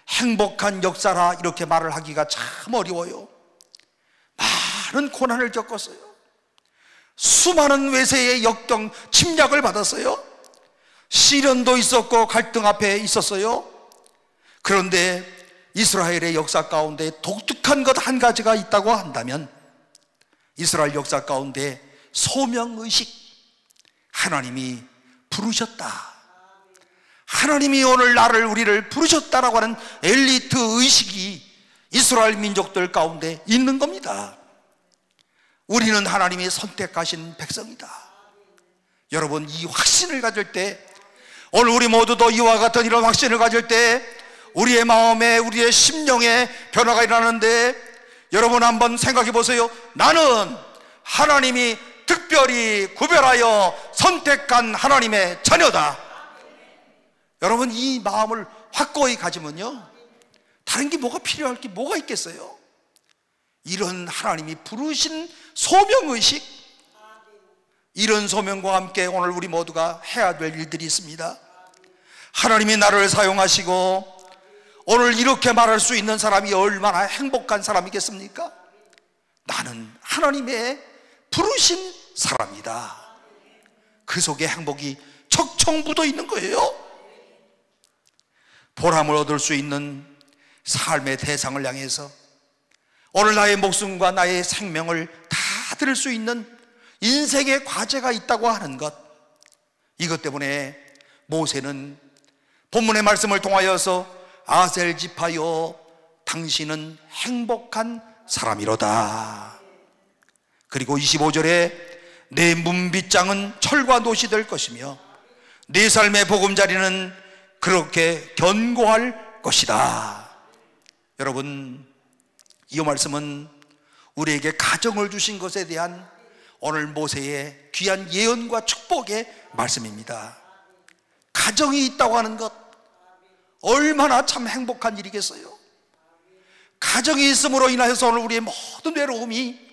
B: 행복한 역사라 이렇게 말을 하기가 참 어려워요. 많은 고난을 겪었어요. 수많은 외세의 역경 침략을 받았어요. 시련도 있었고 갈등 앞에 있었어요. 그런데 이스라엘의 역사 가운데 독특한 것 한 가지가 있다고 한다면 이스라엘 역사 가운데 소명의식, 하나님이 부르셨다, 하나님이 오늘 나를 우리를 부르셨다라고 하는 엘리트 의식이 이스라엘 민족들 가운데 있는 겁니다. 우리는 하나님이 선택하신 백성이다. 여러분, 이 확신을 가질 때, 오늘 우리 모두도 이와 같은 이런 확신을 가질 때 우리의 마음에, 우리의 심령에 변화가 일어나는데, 여러분 한번 생각해 보세요. 나는 하나님이 특별히 구별하여 선택한 하나님의 자녀다. 여러분, 이 마음을 확고히 가지면요, 다른 게 뭐가 필요할 게 뭐가 있겠어요? 이런 하나님이 부르신 소명의식, 이런 소명과 함께 오늘 우리 모두가 해야 될 일들이 있습니다. 하나님이 나를 사용하시고 오늘 이렇게 말할 수 있는 사람이 얼마나 행복한 사람이겠습니까? 나는 하나님의 부르신 사람이다. 그 속에 행복이 척척 묻어 있는 거예요. 보람을 얻을 수 있는 삶의 대상을 향해서 오늘 나의 목숨과 나의 생명을 다 드릴 수 있는 인생의 과제가 있다고 하는 것, 이것 때문에 모세는 본문의 말씀을 통하여서 아셀 지파여 당신은 행복한 사람이로다. 그리고 25절에 내 문빗장은 철과 놋이 될 것이며 내 삶의 보금자리는 그렇게 견고할 것이다. 여러분, 이 말씀은 우리에게 가정을 주신 것에 대한 오늘 모세의 귀한 예언과 축복의 말씀입니다. 가정이 있다고 하는 것, 얼마나 참 행복한 일이겠어요. 가정이 있음으로 인하여서 오늘 우리의 모든 외로움이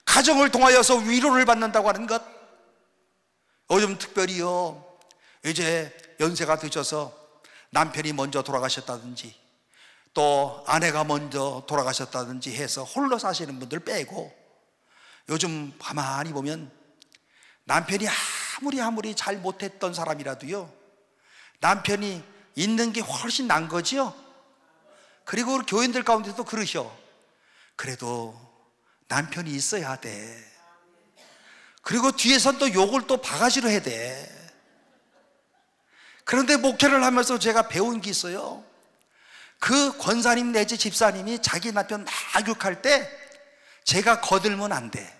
B: 가정을 통하여서 위로를 받는다고 하는 것, 요즘 특별히요, 이제 연세가 드셔서 남편이 먼저 돌아가셨다든지 또 아내가 먼저 돌아가셨다든지 해서 홀로 사시는 분들 빼고, 요즘 가만히 보면 남편이 아무리 잘 못했던 사람이라도요, 남편이 있는 게 훨씬 난 거지요. 그리고 교인들 가운데도 그러셔. 그래도 남편이 있어야 돼. 그리고 뒤에서 또 욕을 또 바가지로 해야 돼. 그런데 목회를 하면서 제가 배운 게 있어요. 그 권사님 내지 집사님이 자기 남편 막 욕할 때 제가 거들면 안 돼.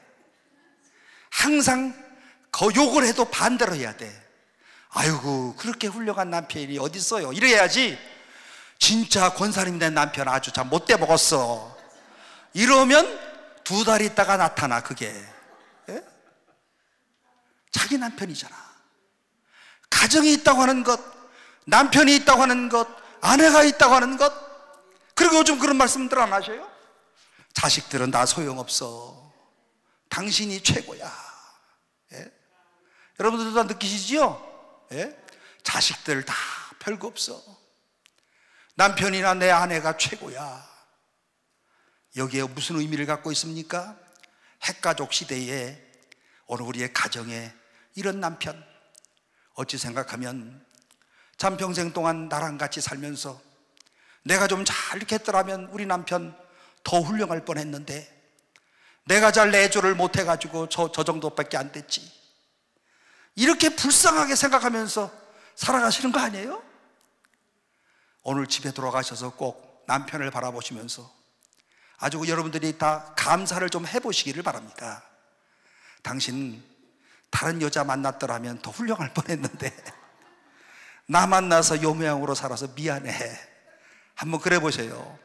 B: 항상 욕을 해도 반대로 해야 돼. 아이고, 그렇게 훌륭한 남편이 어디 있어요, 이래야지. 진짜 권사님 된 남편 아주 참 못돼 먹었어, 이러면 2달 있다가 나타나. 그게 예? 자기 남편이잖아. 가정이 있다고 하는 것, 남편이 있다고 하는 것, 아내가 있다고 하는 것. 그리고 요즘 그런 말씀들 안 하셔요? 자식들은 다 소용없어, 당신이 최고야. 예? 여러분들도 다 느끼시지요? 예? 자식들 다 별거 없어, 남편이나 내 아내가 최고야. 여기에 무슨 의미를 갖고 있습니까? 핵가족 시대에 오늘 우리의 가정에 이런 남편, 어찌 생각하면 참 평생 동안 나랑 같이 살면서 내가 좀 잘 이렇게 했더라면 우리 남편 더 훌륭할 뻔했는데 내가 잘 내조를 못해가지고 저 정도밖에 안 됐지, 이렇게 불쌍하게 생각하면서 살아가시는 거 아니에요? 오늘 집에 돌아가셔서 꼭 남편을 바라보시면서 아주 여러분들이 다 감사를 좀 해보시기를 바랍니다. 당신 다른 여자 만났더라면 더 훌륭할 뻔했는데 나 만나서 요 모양으로 살아서 미안해. 한번 그래 보세요.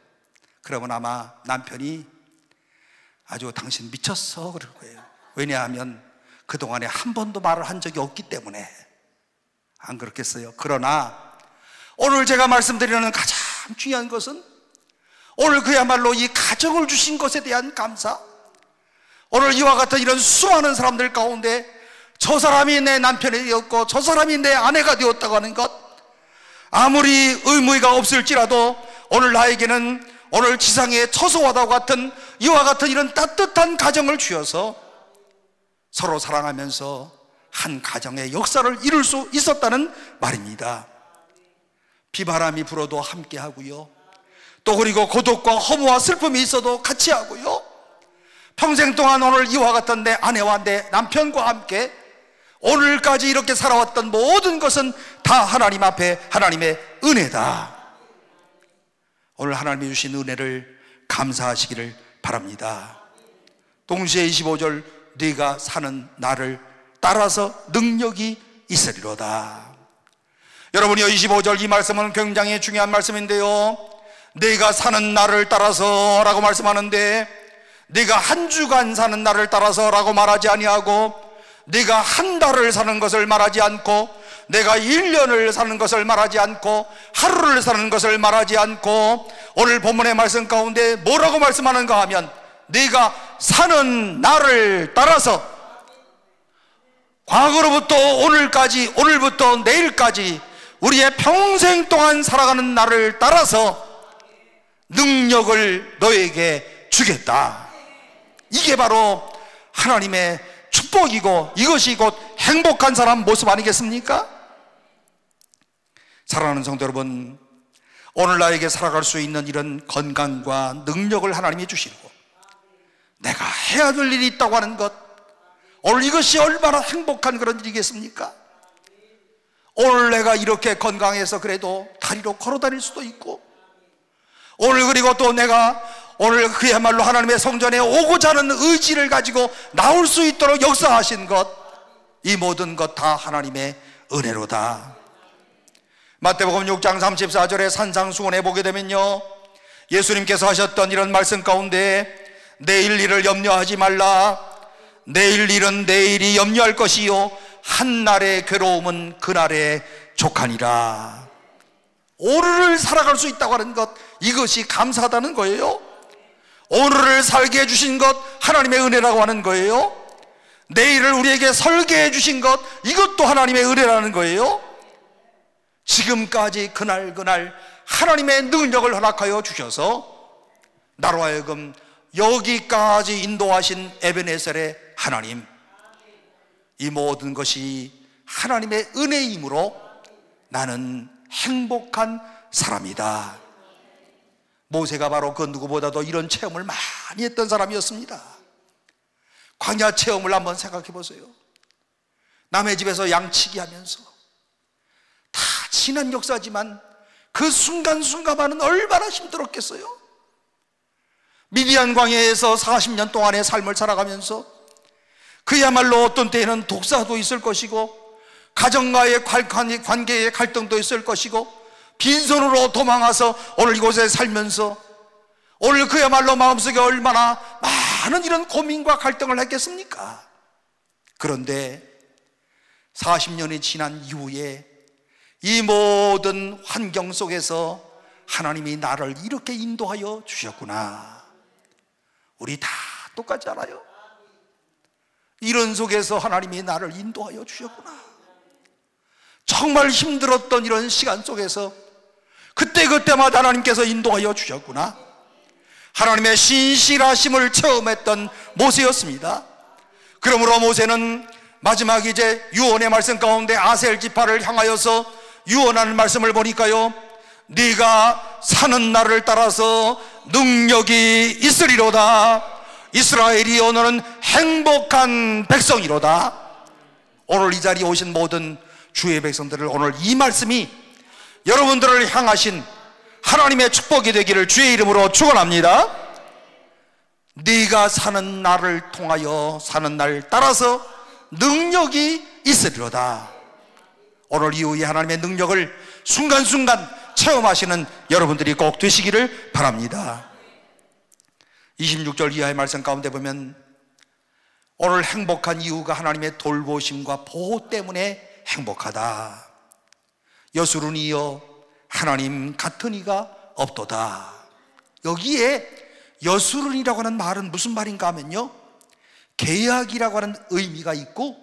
B: 그러면 아마 남편이 아주 당신 미쳤어 그럴 거예요. 왜냐하면 그동안에 한 번도 말을 한 적이 없기 때문에. 안 그렇겠어요? 그러나 오늘 제가 말씀드리는 가장 중요한 것은 오늘 그야말로 이 가정을 주신 것에 대한 감사. 오늘 이와 같은 이런 수많은 사람들 가운데 저 사람이 내 남편이 되었고 저 사람이 내 아내가 되었다고 하는 것, 아무리 의무가 없을지라도 오늘 나에게는 오늘 지상의 처소와도 같은 이와 같은 이런 따뜻한 가정을 주셔서 서로 사랑하면서 한 가정의 역사를 이룰 수 있었다는 말입니다. 비바람이 불어도 함께 하고요, 또 그리고 고독과 허무와 슬픔이 있어도 같이 하고요, 평생 동안 오늘 이와 같은 내 아내와 내 남편과 함께 오늘까지 이렇게 살아왔던 모든 것은 다 하나님 앞에 하나님의 은혜다. 오늘 하나님이 주신 은혜를 감사하시기를 바랍니다. 동시에 25절 네가 사는 날을 따라서 능력이 있으리로다. 여러분이 25절 이 말씀은 굉장히 중요한 말씀인데요, 네가 사는 날을 따라서 라고 말씀하는데 네가 한 주간 사는 날을 따라서 라고 말하지 아니하고, 네가 한 달을 사는 것을 말하지 않고, 내가 1년을 사는 것을 말하지 않고, 하루를 사는 것을 말하지 않고, 오늘 본문의 말씀 가운데 뭐라고 말씀하는가 하면 네가 사는 날을 따라서, 과거로부터 오늘까지, 오늘부터 내일까지 우리의 평생 동안 살아가는 날을 따라서 능력을 너에게 주겠다. 이게 바로 하나님의 축복이고 이것이 곧 행복한 사람 모습 아니겠습니까? 사랑하는 성도 여러분, 오늘 나에게 살아갈 수 있는 이런 건강과 능력을 하나님이 주시고 내가 해야 될 일이 있다고 하는 것, 오늘 이것이 얼마나 행복한 그런 일이겠습니까? 오늘 내가 이렇게 건강해서 그래도 다리로 걸어 다닐 수도 있고, 오늘 그리고 또 내가 오늘 그야말로 하나님의 성전에 오고자 하는 의지를 가지고 나올 수 있도록 역사하신 것, 이 모든 것 다 하나님의 은혜로다. 마태복음 6장 34절에 산상수훈에 보게 되면요, 예수님께서 하셨던 이런 말씀 가운데 내일 일을 염려하지 말라. 내일 일은 내일이 염려할 것이요 한날의 괴로움은 그날의 족하니라. 오늘을 살아갈 수 있다고 하는 것, 이것이 감사하다는 거예요. 오늘을 살게 해주신 것, 하나님의 은혜라고 하는 거예요. 내일을 우리에게 설계해 주신 것, 이것도 하나님의 은혜라는 거예요. 지금까지 그날 하나님의 능력을 허락하여 주셔서 나로 하여금 여기까지 인도하신 에베네셀의 하나님, 이 모든 것이 하나님의 은혜이므로 나는 행복한 사람이다. 모세가 바로 그 누구보다도 이런 체험을 많이 했던 사람이었습니다. 광야 체험을 한번 생각해 보세요. 남의 집에서 양치기 하면서, 다 지난 역사지만 그 순간순간만은 얼마나 힘들었겠어요. 미디안 광야에서 40년 동안의 삶을 살아가면서 그야말로 어떤 때에는 독사도 있을 것이고, 가정과의 관계의 갈등도 있을 것이고, 빈손으로 도망와서 오늘 이곳에 살면서 오늘 그야말로 마음속에 얼마나 많은 이런 고민과 갈등을 했겠습니까? 그런데 40년이 지난 이후에 이 모든 환경 속에서 하나님이 나를 이렇게 인도하여 주셨구나. 우리 다 똑같지 않아요? 이런 속에서 하나님이 나를 인도하여 주셨구나. 정말 힘들었던 이런 시간 속에서 그때마다 하나님께서 인도하여 주셨구나. 하나님의 신실하심을 체험했던 모세였습니다. 그러므로 모세는 마지막 이제 유언의 말씀 가운데 아셀 지파를 향하여서 유언하는 말씀을 보니까요, 네가 사는 날을 따라서 능력이 있으리로다. 이스라엘이 오늘은 행복한 백성이로다. 오늘 이 자리에 오신 모든 주의 백성들을 오늘 이 말씀이 여러분들을 향하신 하나님의 축복이 되기를 주의 이름으로 축원합니다. 네가 사는 날을 통하여 사는 날 따라서 능력이 있으리로다. 오늘 이후에 하나님의 능력을 순간순간 체험하시는 여러분들이 꼭 되시기를 바랍니다. 26절 이하의 말씀 가운데 보면 오늘 행복한 이유가 하나님의 돌보심과 보호 때문에 행복하다. 여수run이여 하나님 같은 이가 없도다. 여기에 여수run이라고 하는 말은 무슨 말인가 하면요, 계약이라고 하는 의미가 있고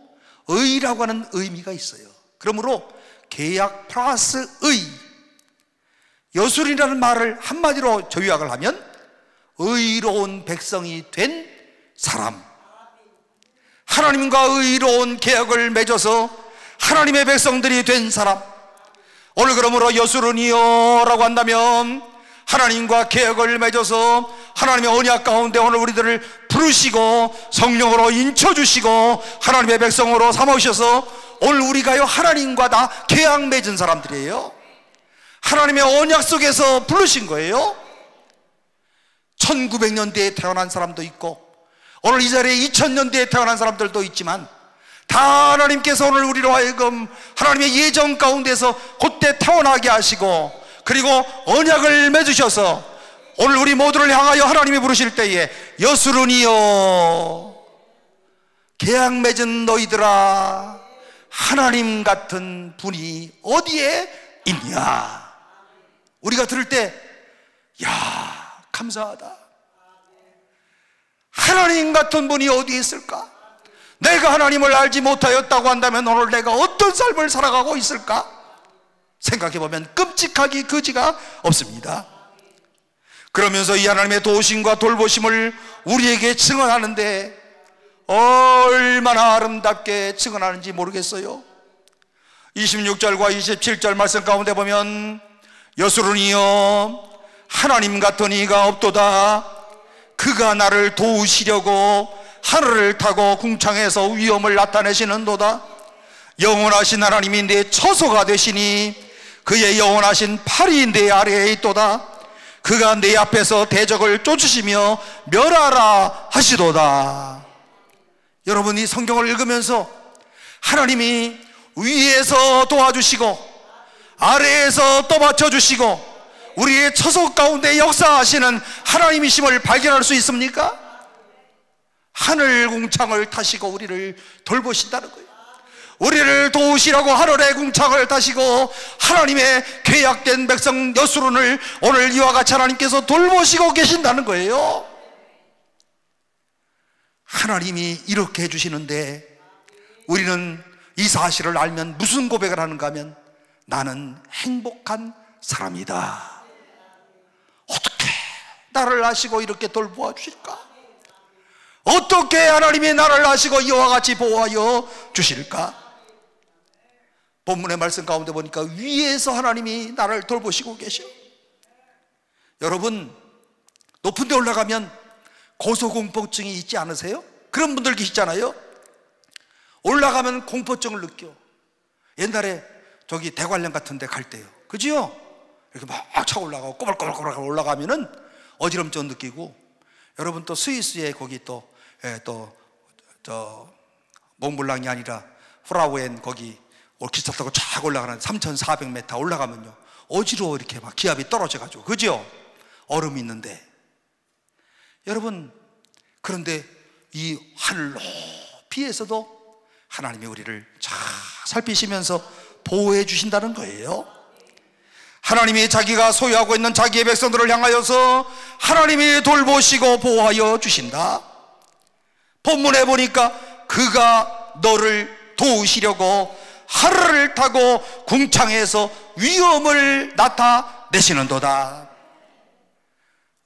B: 의라고 하는 의미가 있어요. 그러므로 계약 플러스 의, 여수run이라는 말을 한마디로 요약을 하면 의로운 백성이 된 사람, 하나님과 의로운 계약을 맺어서 하나님의 백성들이 된 사람. 오늘 그러므로 여수run이여 라고 한다면 하나님과 계약을 맺어서 하나님의 언약 가운데 오늘 우리들을 부르시고 성령으로 인쳐주시고 하나님의 백성으로 삼으셔서 오늘 우리가요 하나님과 다 계약 맺은 사람들이에요. 하나님의 언약 속에서 부르신 거예요. 1900년대에 태어난 사람도 있고 오늘 이 자리에 2000년대에 태어난 사람들도 있지만 다 하나님께서 오늘 우리로 하여금 하나님의 예정 가운데서 그때 태어나게 하시고 그리고 언약을 맺으셔서 오늘 우리 모두를 향하여 하나님이 부르실 때에 여수run이여 계약 맺은 너희들아 하나님 같은 분이 어디에 있냐. 우리가 들을 때 야 감사하다. 하나님 같은 분이 어디에 있을까? 내가 하나님을 알지 못하였다고 한다면 오늘 내가 어떤 삶을 살아가고 있을까? 생각해보면 끔찍하기 그지가 없습니다. 그러면서 이 하나님의 도우심과 돌보심을 우리에게 증언하는데 얼마나 아름답게 증언하는지 모르겠어요. 26절과 27절 말씀 가운데 보면 여수론이여 하나님 같은 이가 없도다. 그가 나를 도우시려고 하늘을 타고 궁창에서 위엄을 나타내시는도다. 영원하신 하나님이 내 처소가 되시니 그의 영원하신 팔이 내 아래에 있도다. 그가 내 앞에서 대적을 쫓으시며 멸하라 하시도다. 여러분, 이 성경을 읽으면서 하나님이 위에서 도와주시고 아래에서 떠받쳐 주시고 우리의 처소 가운데 역사하시는 하나님이심을 발견할 수 있습니까? 하늘 궁창을 타시고 우리를 돌보신다는 거예요. 우리를 도우시라고 하늘의 궁창을 타시고 하나님의 계약된 백성 여수론을 오늘 이와 같이 하나님께서 돌보시고 계신다는 거예요. 하나님이 이렇게 해주시는데 우리는 이 사실을 알면 무슨 고백을 하는가 하면 나는 행복한 사람이다. 어떻게 나를 아시고 이렇게 돌보아 주실까? 어떻게 하나님이 나를 아시고 이와 같이 보호하여 주실까? 본문의 말씀 가운데 보니까 위에서 하나님이 나를 돌보시고 계셔. 여러분, 높은 데 올라가면 고소공포증이 있지 않으세요? 그런 분들 계시잖아요. 올라가면 공포증을 느껴. 옛날에 저기 대관령 같은 데 갈 때요, 그지요? 이렇게 막 차 올라가고 꼬불꼬불꼬불 올라가면은 어지럼증 느끼고, 여러분 또 스위스에 거기 저 몽블랑이 아니라 프라우엔 거기 기차 타고 쫙 올라가는 3,400m 올라가면요 어지러워. 이렇게 막 기압이 떨어져가지고, 그죠? 얼음이 있는데. 여러분, 그런데 이 하늘 높이에서도 하나님이 우리를 잘 살피시면서 보호해 주신다는 거예요. 하나님이 자기가 소유하고 있는 자기의 백성들을 향하여서 하나님이 돌보시고 보호하여 주신다. 본문에 보니까 그가 너를 도우시려고 하늘을 타고 궁창에서 위엄을 나타내시는도다.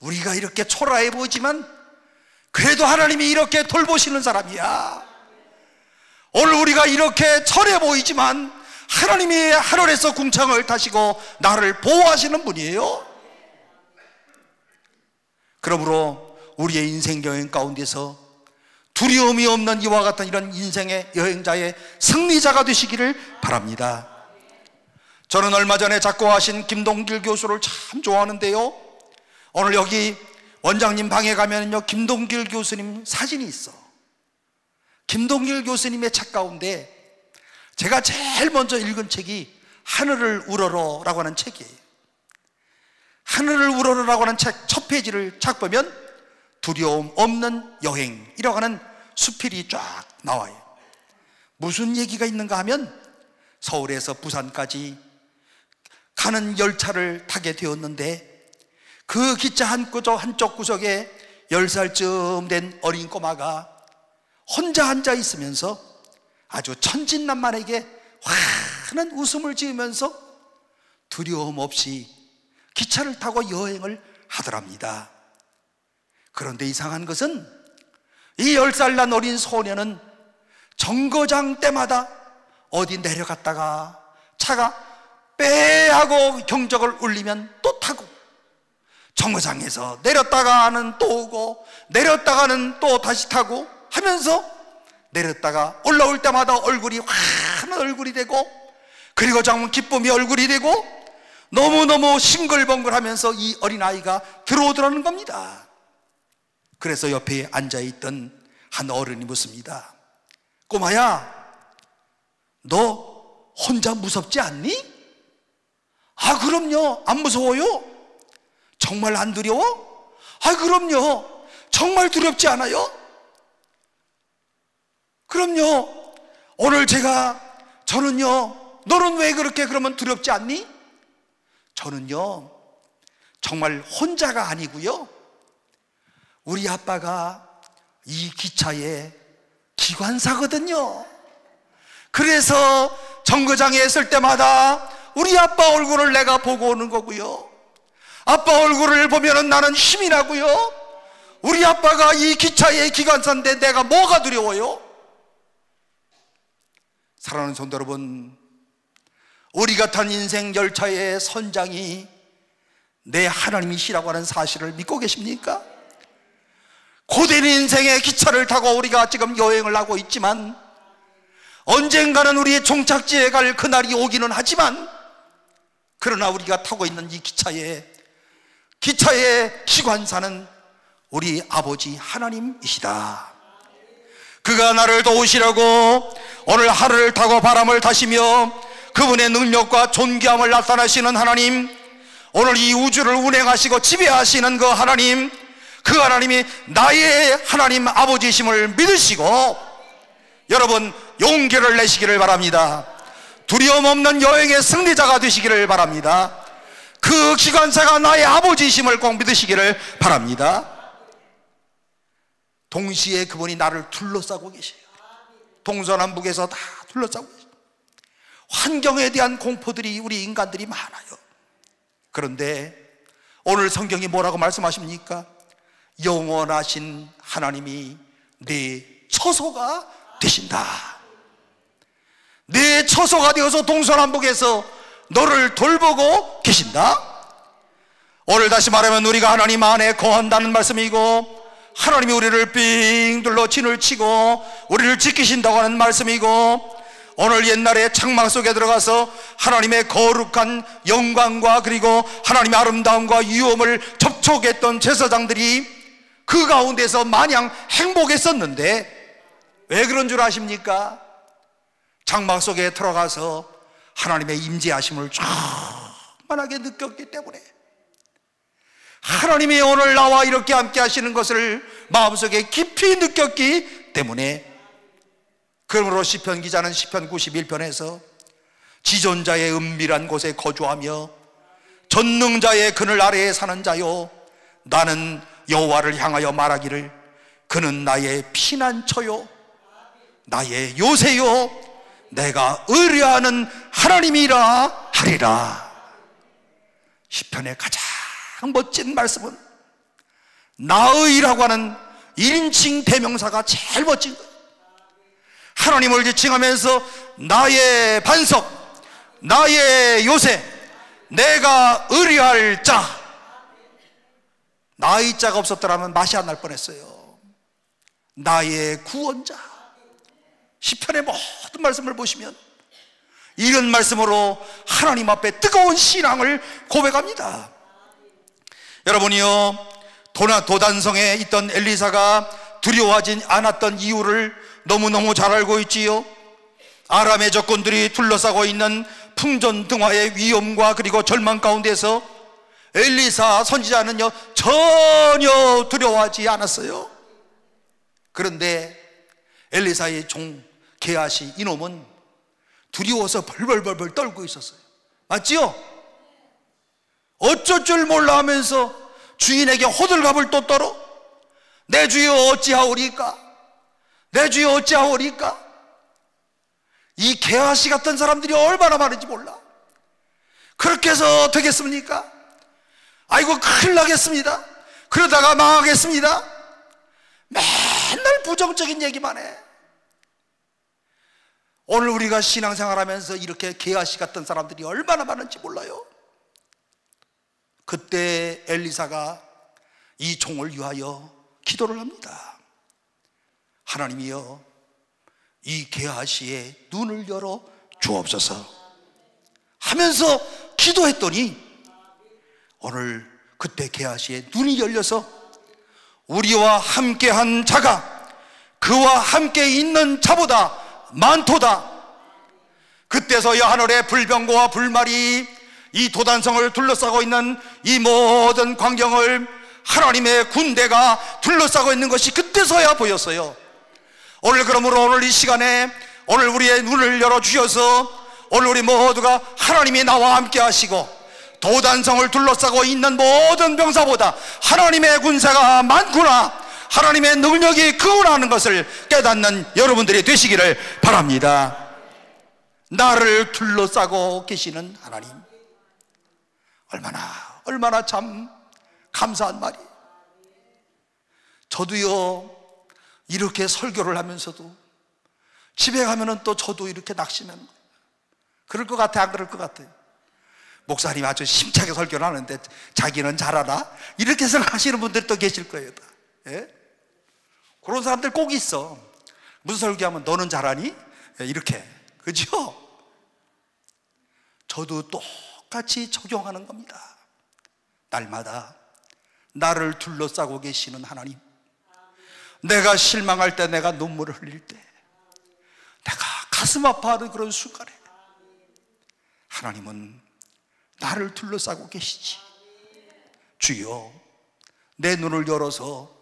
B: 우리가 이렇게 초라해 보이지만 그래도 하나님이 이렇게 돌보시는 사람이야. 오늘 우리가 이렇게 철해 보이지만 하나님이 하늘에서 궁창을 타시고 나를 보호하시는 분이에요. 그러므로 우리의 인생 여행 가운데서 두려움이 없는 이와 같은 이런 인생의 여행자의 승리자가 되시기를 바랍니다. 저는 얼마 전에 작고하신 김동길 교수를 참 좋아하는데요, 오늘 여기 원장님 방에 가면요 김동길 교수님 사진이 있어. 김동길 교수님의 책 가운데 제가 제일 먼저 읽은 책이 하늘을 우러러 라고 하는 책이에요. 하늘을 우러러 라고 하는 책 첫 페이지를 쫙 보면 두려움 없는 여행이라고 하는 수필이 쫙 나와요. 무슨 얘기가 있는가 하면 서울에서 부산까지 가는 열차를 타게 되었는데 그 기차 한쪽 구석에 10살쯤 된 어린 꼬마가 혼자 앉아 있으면서 아주 천진난만하게 환한 웃음을 지으면서 두려움 없이 기차를 타고 여행을 하더랍니다. 그런데 이상한 것은 이 10살 난 어린 소녀는 정거장 때마다 어디 내려갔다가 차가 빼 하고 경적을 울리면 또 타고, 정거장에서 내렸다가는 또 오고 내렸다가는 또 다시 타고 하면서 내렸다가 올라올 때마다 얼굴이 환한 얼굴이 되고, 그리고 정말 기쁨이 얼굴이 되고, 너무너무 싱글벙글하면서 이 어린아이가 들어오더라는 겁니다. 그래서 옆에 앉아있던 한 어른이 묻습니다. 꼬마야, 너 혼자 무섭지 않니? 아, 그럼요. 안 무서워요. 정말 안 두려워? 아, 그럼요. 정말 두렵지 않아요? 그럼요. 오늘 저는요, 너는 왜 그렇게 그러면 두렵지 않니? 저는요, 정말 혼자가 아니고요, 우리 아빠가 이 기차의 기관사거든요. 그래서 정거장에 있을 때마다 우리 아빠 얼굴을 내가 보고 오는 거고요, 아빠 얼굴을 보면은 나는 힘이 나고요, 우리 아빠가 이 기차의 기관사인데 내가 뭐가 두려워요? 사랑하는 성도 여러분, 우리가 탄 인생 열차의 선장이 내 하나님이시라고 하는 사실을 믿고 계십니까? 고된 인생의 기차를 타고 우리가 지금 여행을 하고 있지만 언젠가는 우리의 종착지에 갈 그날이 오기는 하지만, 그러나 우리가 타고 있는 이 기차의 기관사는 우리 아버지 하나님이시다. 그가 나를 도우시려고 오늘 하늘을 타고 바람을 타시며 그분의 능력과 존귀함을 나타내시는 하나님, 오늘 이 우주를 운행하시고 지배하시는 그 하나님, 그 하나님이 나의 하나님 아버지심을 믿으시고 여러분 용기를 내시기를 바랍니다. 두려움 없는 여행의 승리자가 되시기를 바랍니다. 그 기관사가 나의 아버지심을 꼭 믿으시기를 바랍니다. 동시에 그분이 나를 둘러싸고 계세요. 동서남북에서 다 둘러싸고 계세요. 환경에 대한 공포들이 우리 인간들이 많아요. 그런데 오늘 성경이 뭐라고 말씀하십니까? 영원하신 하나님이 내 처소가 되신다. 내 처소가 되어서 동서남북에서 너를 돌보고 계신다. 오늘 다시 말하면 우리가 하나님 안에 거한다는 말씀이고, 하나님이 우리를 삥 둘러 진을 치고 우리를 지키신다고 하는 말씀이고, 오늘 옛날에 창망 속에 들어가서 하나님의 거룩한 영광과 그리고 하나님의 아름다움과 유엄을 접촉했던 제사장들이 그 가운데서 마냥 행복했었는데, 왜 그런 줄 아십니까? 장막 속에 들어가서 하나님의 임재하심을 충만하게 느꼈기 때문에, 하나님이 오늘 나와 이렇게 함께 하시는 것을 마음속에 깊이 느꼈기 때문에, 그러므로 시편 기자는 시편 91편에서 지존자의 은밀한 곳에 거주하며 전능자의 그늘 아래에 사는 자요, 나는 여호와를 향하여 말하기를 그는 나의 피난처요 나의 요새요 내가 의뢰하는 하나님이라 하리라. 시편의 가장 멋진 말씀은 나의라고 하는 1인칭 대명사가 제일 멋진 거예요. 하나님을 지칭하면서 나의 반석, 나의 요새, 내가 의뢰할 자. 나의 자가 없었더라면 맛이 안 날 뻔했어요. 나의 구원자. 시편의 모든 말씀을 보시면 이런 말씀으로 하나님 앞에 뜨거운 신앙을 고백합니다. 여러분이요, 도단성에 있던 엘리사가 두려워하지 않았던 이유를 너무너무 잘 알고 있지요. 아람의 적군들이 둘러싸고 있는 풍전등화의 위험과 그리고 절망 가운데서 엘리사 선지자는요 전혀 두려워하지 않았어요. 그런데 엘리사의 종 게하시 이놈은 두려워서 벌벌벌벌 떨고 있었어요. 맞지요? 어쩔 줄 몰라 하면서 주인에게 호들갑을 또 떨어 내 주여 어찌하오리까? 내 주여 어찌하오리까? 이 게하시 같은 사람들이 얼마나 많은지 몰라. 그렇게 해서 되겠습니까? 아이고 큰일 나겠습니다. 그러다가 망하겠습니다. 맨날 부정적인 얘기만 해. 오늘 우리가 신앙생활하면서 이렇게 게하시 같은 사람들이 얼마나 많은지 몰라요. 그때 엘리사가 이 종을 위하여 기도를 합니다. 하나님이여, 이 게하시의 눈을 열어 주옵소서 하면서 기도했더니 오늘 그때 게하시의 눈이 열려서 우리와 함께한 자가 그와 함께 있는 자보다 많도다. 그때서야 하늘의 불병거와 불말이 이 도단성을 둘러싸고 있는 이 모든 광경을 하나님의 군대가 둘러싸고 있는 것이 그때서야 보였어요. 오늘 그러므로 오늘 이 시간에 오늘 우리의 눈을 열어주셔서 오늘 우리 모두가 하나님이 나와 함께 하시고 도단성을 둘러싸고 있는 모든 병사보다 하나님의 군사가 많구나, 하나님의 능력이 크구나 하는 것을 깨닫는 여러분들이 되시기를 바랍니다. 나를 둘러싸고 계시는 하나님, 얼마나 참 감사한 말이에요. 저도요, 이렇게 설교를 하면서도 집에 가면은 또 저도 이렇게 낙심하는 거예요. 그럴 것 같아, 안 그럴 것 같아요? 목사님 아주 심차게 설교를 하는데 자기는 잘하나? 이렇게 생각하시는 분들이 또 계실 거예요. 예? 그런 사람들 꼭 있어. 무슨 설교하면 너는 잘하니? 예, 이렇게. 그죠? 저도 똑같이 적용하는 겁니다. 날마다 나를 둘러싸고 계시는 하나님, 내가 실망할 때, 내가 눈물을 흘릴 때, 내가 가슴 아파하는 그런 순간에 하나님은 나를 둘러싸고 계시지. 주여, 내 눈을 열어서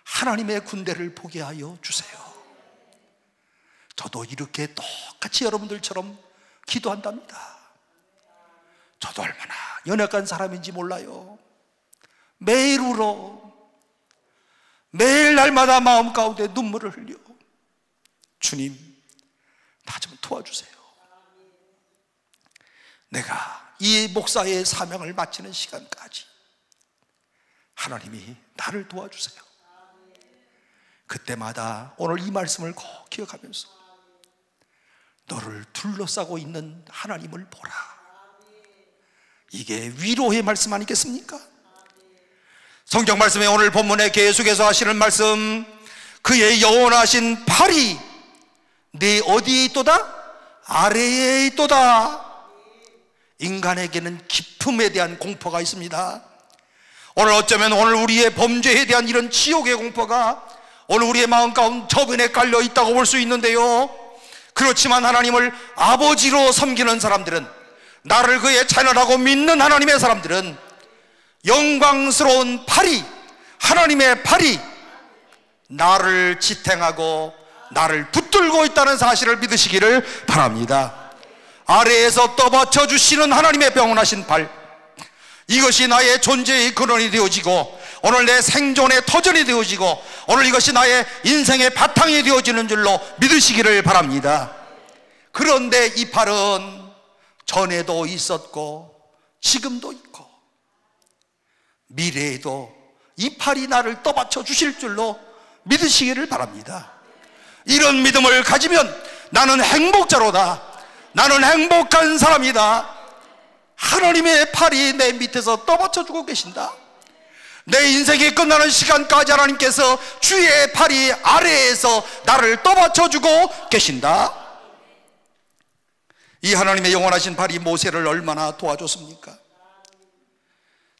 B: 하나님의 군대를 보게 하여 주세요. 저도 이렇게 똑같이 여러분들처럼 기도한답니다. 저도 얼마나 연약한 사람인지 몰라요. 매일 울어, 매일 날마다 마음 가운데 눈물을 흘려. 주님, 나 좀 도와주세요. 내가 이 목사의 사명을 마치는 시간까지 하나님이 나를 도와주세요. 그때마다 오늘 이 말씀을 꼭 기억하면서 너를 둘러싸고 있는 하나님을 보라. 이게 위로의 말씀 아니겠습니까? 성경 말씀에 오늘 본문에 계속해서 하시는 말씀, 그의 영원하신 팔이 네 어디에 있도다? 아래에 있도다. 인간에게는 기쁨에 대한 공포가 있습니다. 오늘 어쩌면 오늘 우리의 범죄에 대한 이런 지옥의 공포가 오늘 우리의 마음 가운데 저변에 깔려 있다고 볼 수 있는데요, 그렇지만 하나님을 아버지로 섬기는 사람들은, 나를 그의 자녀라고 믿는 하나님의 사람들은 영광스러운 팔이, 하나님의 팔이 나를 지탱하고 나를 붙들고 있다는 사실을 믿으시기를 바랍니다. 아래에서 떠받쳐 주시는 하나님의 영원하신 팔, 이것이 나의 존재의 근원이 되어지고 오늘 내 생존의 터전이 되어지고 오늘 이것이 나의 인생의 바탕이 되어지는 줄로 믿으시기를 바랍니다. 그런데 이 팔은 전에도 있었고 지금도 있고 미래에도 이 팔이 나를 떠받쳐 주실 줄로 믿으시기를 바랍니다. 이런 믿음을 가지면 나는 행복자로다, 나는 행복한 사람이다. 하나님의 팔이 내 밑에서 떠받쳐 주고 계신다. 내 인생이 끝나는 시간까지 하나님께서 주의 팔이 아래에서 나를 떠받쳐 주고 계신다. 이 하나님의 영원하신 팔이 모세를 얼마나 도와줬습니까?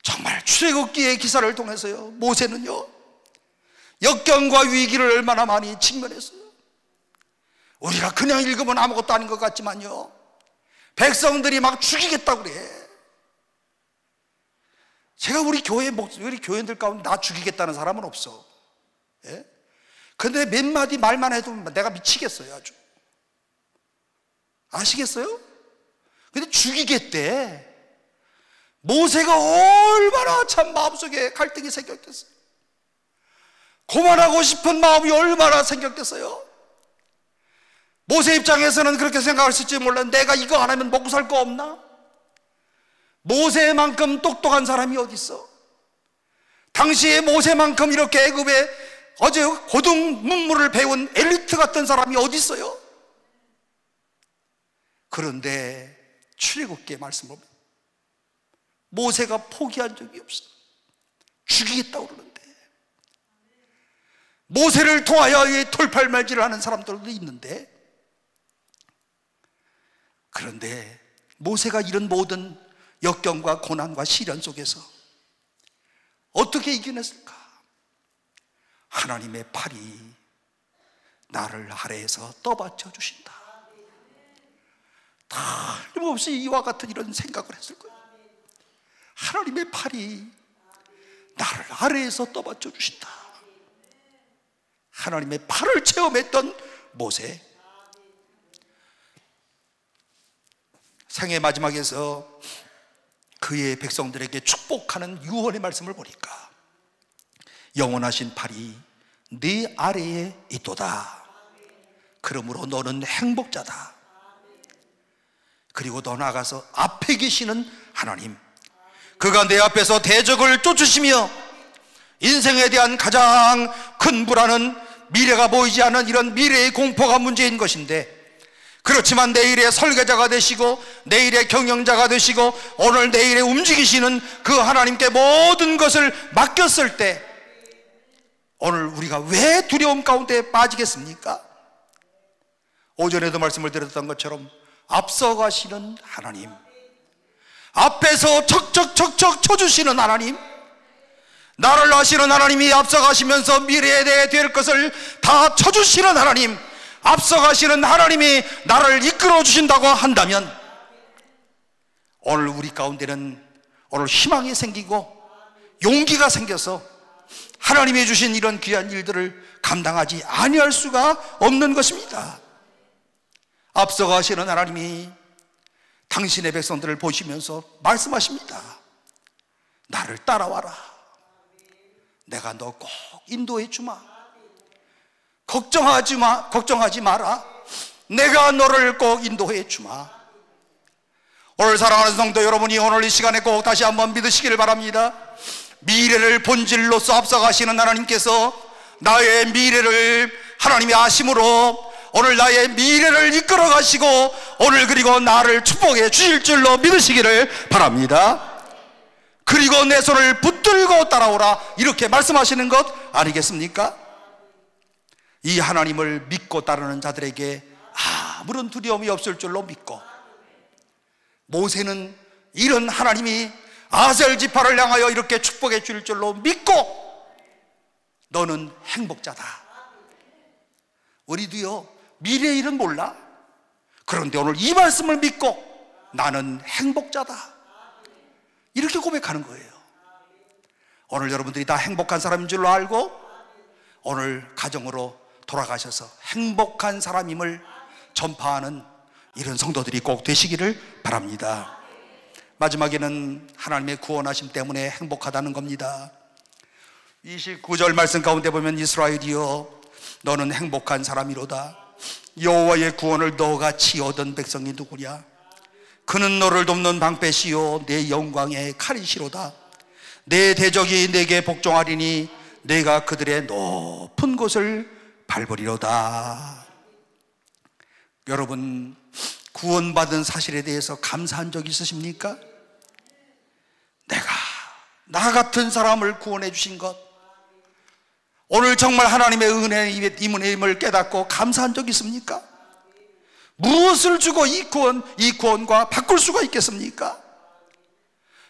B: 정말 출애굽기의 기사를 통해서요, 모세는요 역경과 위기를 얼마나 많이 직면했어요. 우리가 그냥 읽으면 아무것도 아닌 것 같지만요, 백성들이 막 죽이겠다고 그래. 제가 우리 교회들 가운데 나 죽이겠다는 사람은 없어. 예? 근데 몇 마디 말만 해도 내가 미치겠어요, 아주. 아시겠어요? 근데 죽이겠대. 모세가 얼마나 참 마음속에 갈등이 생겼겠어요. 고만하고 싶은 마음이 얼마나 생겼겠어요. 모세 입장에서는 그렇게 생각했을지 몰라. 내가 이거 안 하면 먹고 살 거 없나? 모세만큼 똑똑한 사람이 어디 있어? 당시에 모세만큼 이렇게 애굽에 어제 고등 문물을 배운 엘리트 같은 사람이 어디 있어요? 그런데 출애굽기의 말씀을 보면 모세가 포기한 적이 없어. 죽이겠다고 그러는데 모세를 통하여 돌팔매질을 하는 사람들도 있는데, 그런데 모세가 이런 모든 역경과 고난과 시련 속에서 어떻게 이겨냈을까? 하나님의 팔이 나를 아래에서 떠받쳐 주신다. 틀림없이 이와 같은 이런 생각을 했을 거예요. 하나님의 팔이 나를 아래에서 떠받쳐 주신다. 하나님의 팔을 체험했던 모세. 생의 마지막에서 그의 백성들에게 축복하는 유언의 말씀을 보니까 영원하신 팔이 네 아래에 있도다. 그러므로 너는 행복자다. 그리고 더 나아가서 앞에 계시는 하나님, 그가 내 앞에서 대적을 쫓으시며 인생에 대한 가장 큰 불안은 미래가 보이지 않는 이런 미래의 공포가 문제인 것인데, 그렇지만 내일의 설계자가 되시고 내일의 경영자가 되시고 오늘 내일에 움직이시는 그 하나님께 모든 것을 맡겼을 때 오늘 우리가 왜 두려움 가운데 빠지겠습니까? 오전에도 말씀을 드렸던 것처럼 앞서가시는 하나님, 앞에서 척척척척 쳐주시는 하나님, 나를 아시는 하나님이 앞서가시면서 미래에 대해 될 것을 다 쳐주시는 하나님, 앞서가시는 하나님이 나를 이끌어 주신다고 한다면 오늘 우리 가운데는 오늘 희망이 생기고 용기가 생겨서 하나님이 주신 이런 귀한 일들을 감당하지 아니할 수가 없는 것입니다. 앞서가시는 하나님이 당신의 백성들을 보시면서 말씀하십니다. 나를 따라와라. 내가 너 꼭 인도해 주마. 걱정하지 마라. 내가 너를 꼭 인도해 주마. 오늘 사랑하는 성도 여러분이 오늘 이 시간에 꼭 다시 한번 믿으시기를 바랍니다. 미래를 본질로서 앞서가시는 하나님께서 나의 미래를 하나님이 아심으로 오늘 나의 미래를 이끌어 가시고 오늘 그리고 나를 축복해 주실 줄로 믿으시기를 바랍니다. 그리고 내 손을 붙들고 따라오라, 이렇게 말씀하시는 것 아니겠습니까? 이 하나님을 믿고 따르는 자들에게 아무런 두려움이 없을 줄로 믿고, 모세는 이런 하나님이 아셀 지파를 향하여 이렇게 축복해 줄 줄로 믿고 너는 행복자다. 우리도요, 미래의 일은 몰라. 그런데 오늘 이 말씀을 믿고 나는 행복자다, 이렇게 고백하는 거예요. 오늘 여러분들이 다 행복한 사람인 줄로 알고 오늘 가정으로 돌아가셔서 행복한 사람임을 전파하는 이런 성도들이 꼭 되시기를 바랍니다. 마지막에는 하나님의 구원하심 때문에 행복하다는 겁니다. 29절 말씀 가운데 보면 이스라엘이여 너는 행복한 사람이로다. 여호와의 구원을 너같이 얻은 백성이 누구냐? 그는 너를 돕는 방패시요 내 영광의 칼이시로다. 내 대적이 내게 복종하리니 내가 그들의 높은 곳을 밟으리로다. 여러분, 구원받은 사실에 대해서 감사한 적 있으십니까? 내가 나 같은 사람을 구원해 주신 것, 오늘 정말 하나님의 은혜의 임을 깨닫고 감사한 적 있습니까? 무엇을 주고 이 구원과 바꿀 수가 있겠습니까?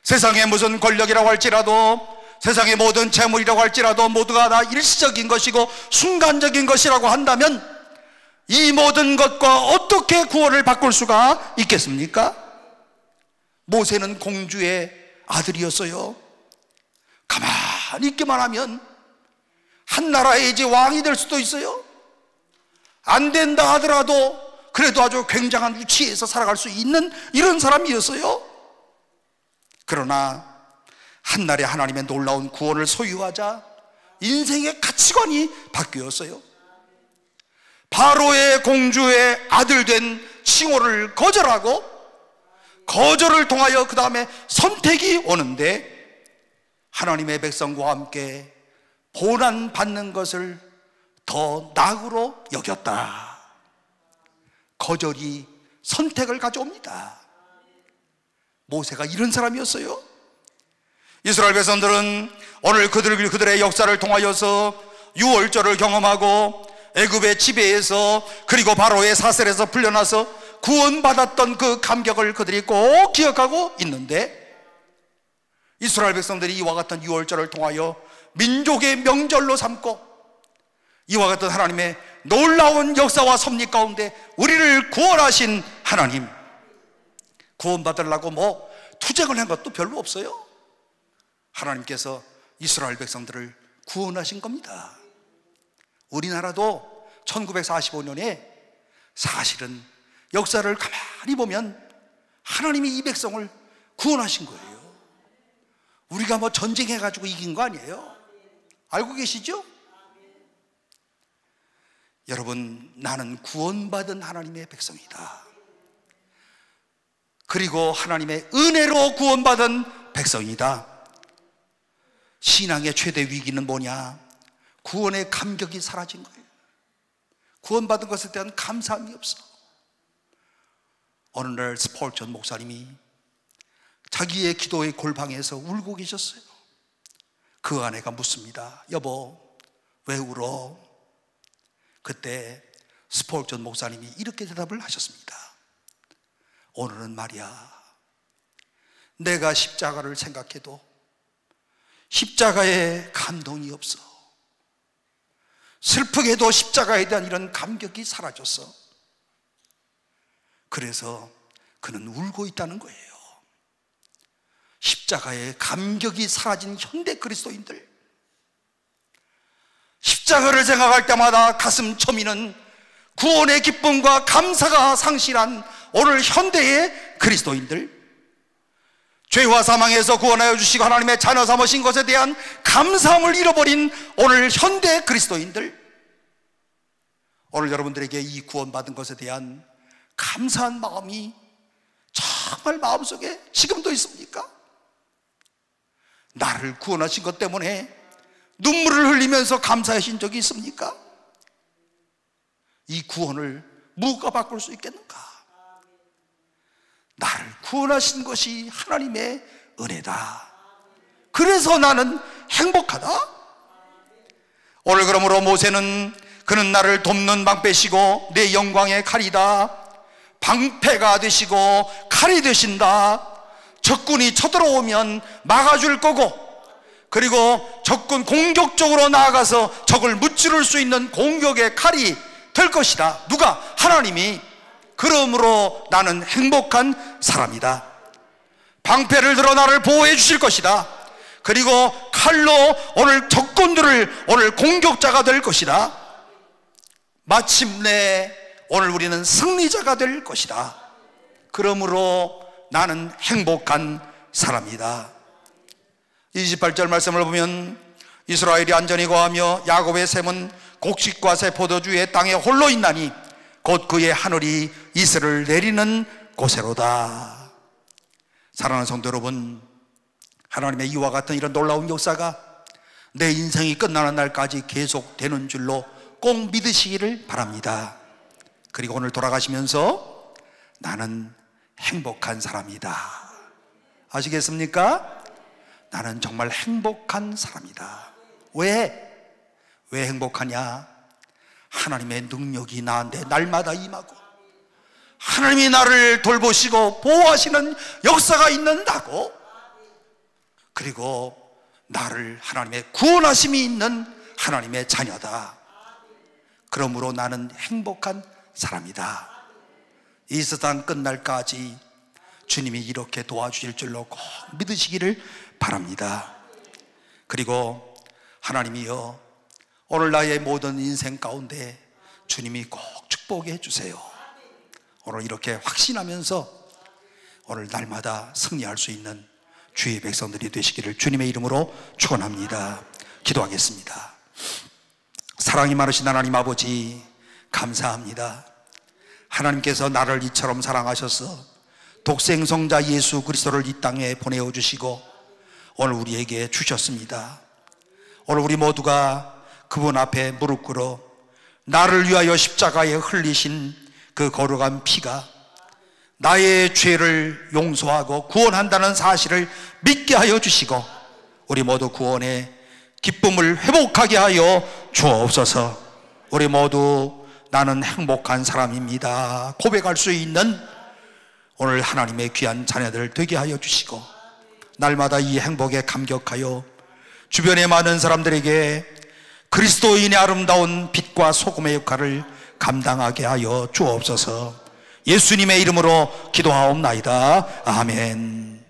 B: 세상의 무슨 권력이라고 할지라도, 세상의 모든 재물이라고 할지라도 모두가 다 일시적인 것이고 순간적인 것이라고 한다면 이 모든 것과 어떻게 구원을 바꿀 수가 있겠습니까? 모세는 공주의 아들이었어요. 가만히 있기만 하면 한 나라의 이제 왕이 될 수도 있어요. 안 된다 하더라도 그래도 아주 굉장한 위치에서 살아갈 수 있는 이런 사람이었어요. 그러나 한날에 하나님의 놀라운 구원을 소유하자 인생의 가치관이 바뀌었어요. 바로의 공주의 아들 된 칭호를 거절하고 거절을 통하여 그 다음에 선택이 오는데 하나님의 백성과 함께 고난 받는 것을 더 낙으로 여겼다. 거절이 선택을 가져옵니다. 모세가 이런 사람이었어요. 이스라엘 백성들은 오늘 그들의 역사를 통하여서 유월절을 경험하고 애굽의 지배에서 그리고 바로의 사슬에서 풀려나서 구원받았던 그 감격을 그들이 꼭 기억하고 있는데, 이스라엘 백성들이 이와 같은 유월절을 통하여 민족의 명절로 삼고 이와 같은 하나님의 놀라운 역사와 섭리 가운데 우리를 구원하신 하나님, 구원받으려고 뭐 투쟁을 한 것도 별로 없어요. 하나님께서 이스라엘 백성들을 구원하신 겁니다. 우리나라도 1945년에 사실은 역사를 가만히 보면 하나님이 이 백성을 구원하신 거예요. 우리가 뭐 전쟁해가지고 이긴 거 아니에요. 알고 계시죠? 여러분, 나는 구원받은 하나님의 백성이다. 그리고 하나님의 은혜로 구원받은 백성이다. 신앙의 최대 위기는 뭐냐? 구원의 감격이 사라진 거예요. 구원받은 것에 대한 감사함이 없어. 어느 날 스폴전 목사님이 자기의 기도의 골방에서 울고 계셨어요. 그 아내가 묻습니다. 여보, 왜 울어? 그때 스폴전 목사님이 이렇게 대답을 하셨습니다. 오늘은 말이야, 내가 십자가를 생각해도 십자가에 감동이 없어. 슬프게도 십자가에 대한 이런 감격이 사라졌어. 그래서 그는 울고 있다는 거예요. 십자가의 감격이 사라진 현대 그리스도인들, 십자가를 생각할 때마다 가슴 처미는 구원의 기쁨과 감사가 상실한 오늘 현대의 그리스도인들, 죄와 사망에서 구원하여 주시고 하나님의 자녀 삼으신 것에 대한 감사함을 잃어버린 오늘 현대 그리스도인들, 오늘 여러분들에게 이 구원받은 것에 대한 감사한 마음이 정말 마음속에 지금도 있습니까? 나를 구원하신 것 때문에 눈물을 흘리면서 감사하신 적이 있습니까? 이 구원을 누가 바꿀 수 있겠는가? 나를 구원하신 것이 하나님의 은혜다. 그래서 나는 행복하다. 오늘 그러므로 모세는 그는 나를 돕는 방패시고 내 영광의 칼이다. 방패가 되시고 칼이 되신다. 적군이 쳐들어오면 막아줄 거고, 그리고 적군 공격적으로 나아가서 적을 무찌를 수 있는 공격의 칼이 될 것이다. 누가? 하나님이. 그러므로 나는 행복한 사람이다. 방패를 들어 나를 보호해 주실 것이다. 그리고 칼로 오늘 적군들을 오늘 공격자가 될 것이다. 마침내 오늘 우리는 승리자가 될 것이다. 그러므로 나는 행복한 사람이다. 28절 말씀을 보면 이스라엘이 안전히 거하며 야곱의 샘은 곡식과 새 포도주의 땅에 홀로 있나니 곧 그의 하늘이 이슬을 내리는 곳에로다. 사랑하는 성도 여러분, 하나님의 이와 같은 이런 놀라운 역사가 내 인생이 끝나는 날까지 계속되는 줄로 꼭 믿으시기를 바랍니다. 그리고 오늘 돌아가시면서 나는 행복한 사람이다. 아시겠습니까? 나는 정말 행복한 사람이다. 왜 행복하냐? 하나님의 능력이 나한테 날마다 임하고 하나님이 나를 돌보시고 보호하시는 역사가 있는다고. 그리고 나를 하나님의 구원하심이 있는 하나님의 자녀다. 그러므로 나는 행복한 사람이다. 이 세상 끝날까지 주님이 이렇게 도와주실 줄로 꼭 믿으시기를 바랍니다. 그리고 하나님이여, 오늘 나의 모든 인생 가운데 주님이 꼭 축복해 주세요. 오늘 이렇게 확신하면서 오늘 날마다 승리할 수 있는 주의 백성들이 되시기를 주님의 이름으로 축원합니다. 기도하겠습니다. 사랑이 많으신 하나님 아버지, 감사합니다. 하나님께서 나를 이처럼 사랑하셔서 독생성자 예수 그리스도를 이 땅에 보내어 주시고 오늘 우리에게 주셨습니다. 오늘 우리 모두가 그분 앞에 무릎 꿇어 나를 위하여 십자가에 흘리신 그 거룩한 피가 나의 죄를 용서하고 구원한다는 사실을 믿게 하여 주시고 우리 모두 구원의 기쁨을 회복하게 하여 주옵소서. 우리 모두 나는 행복한 사람입니다 고백할 수 있는 오늘 하나님의 귀한 자녀들 되게 하여 주시고 날마다 이 행복에 감격하여 주변의 많은 사람들에게 그리스도인의 아름다운 빛과 소금의 역할을 감당하게 하여 주옵소서. 예수님의 이름으로 기도하옵나이다. 아멘.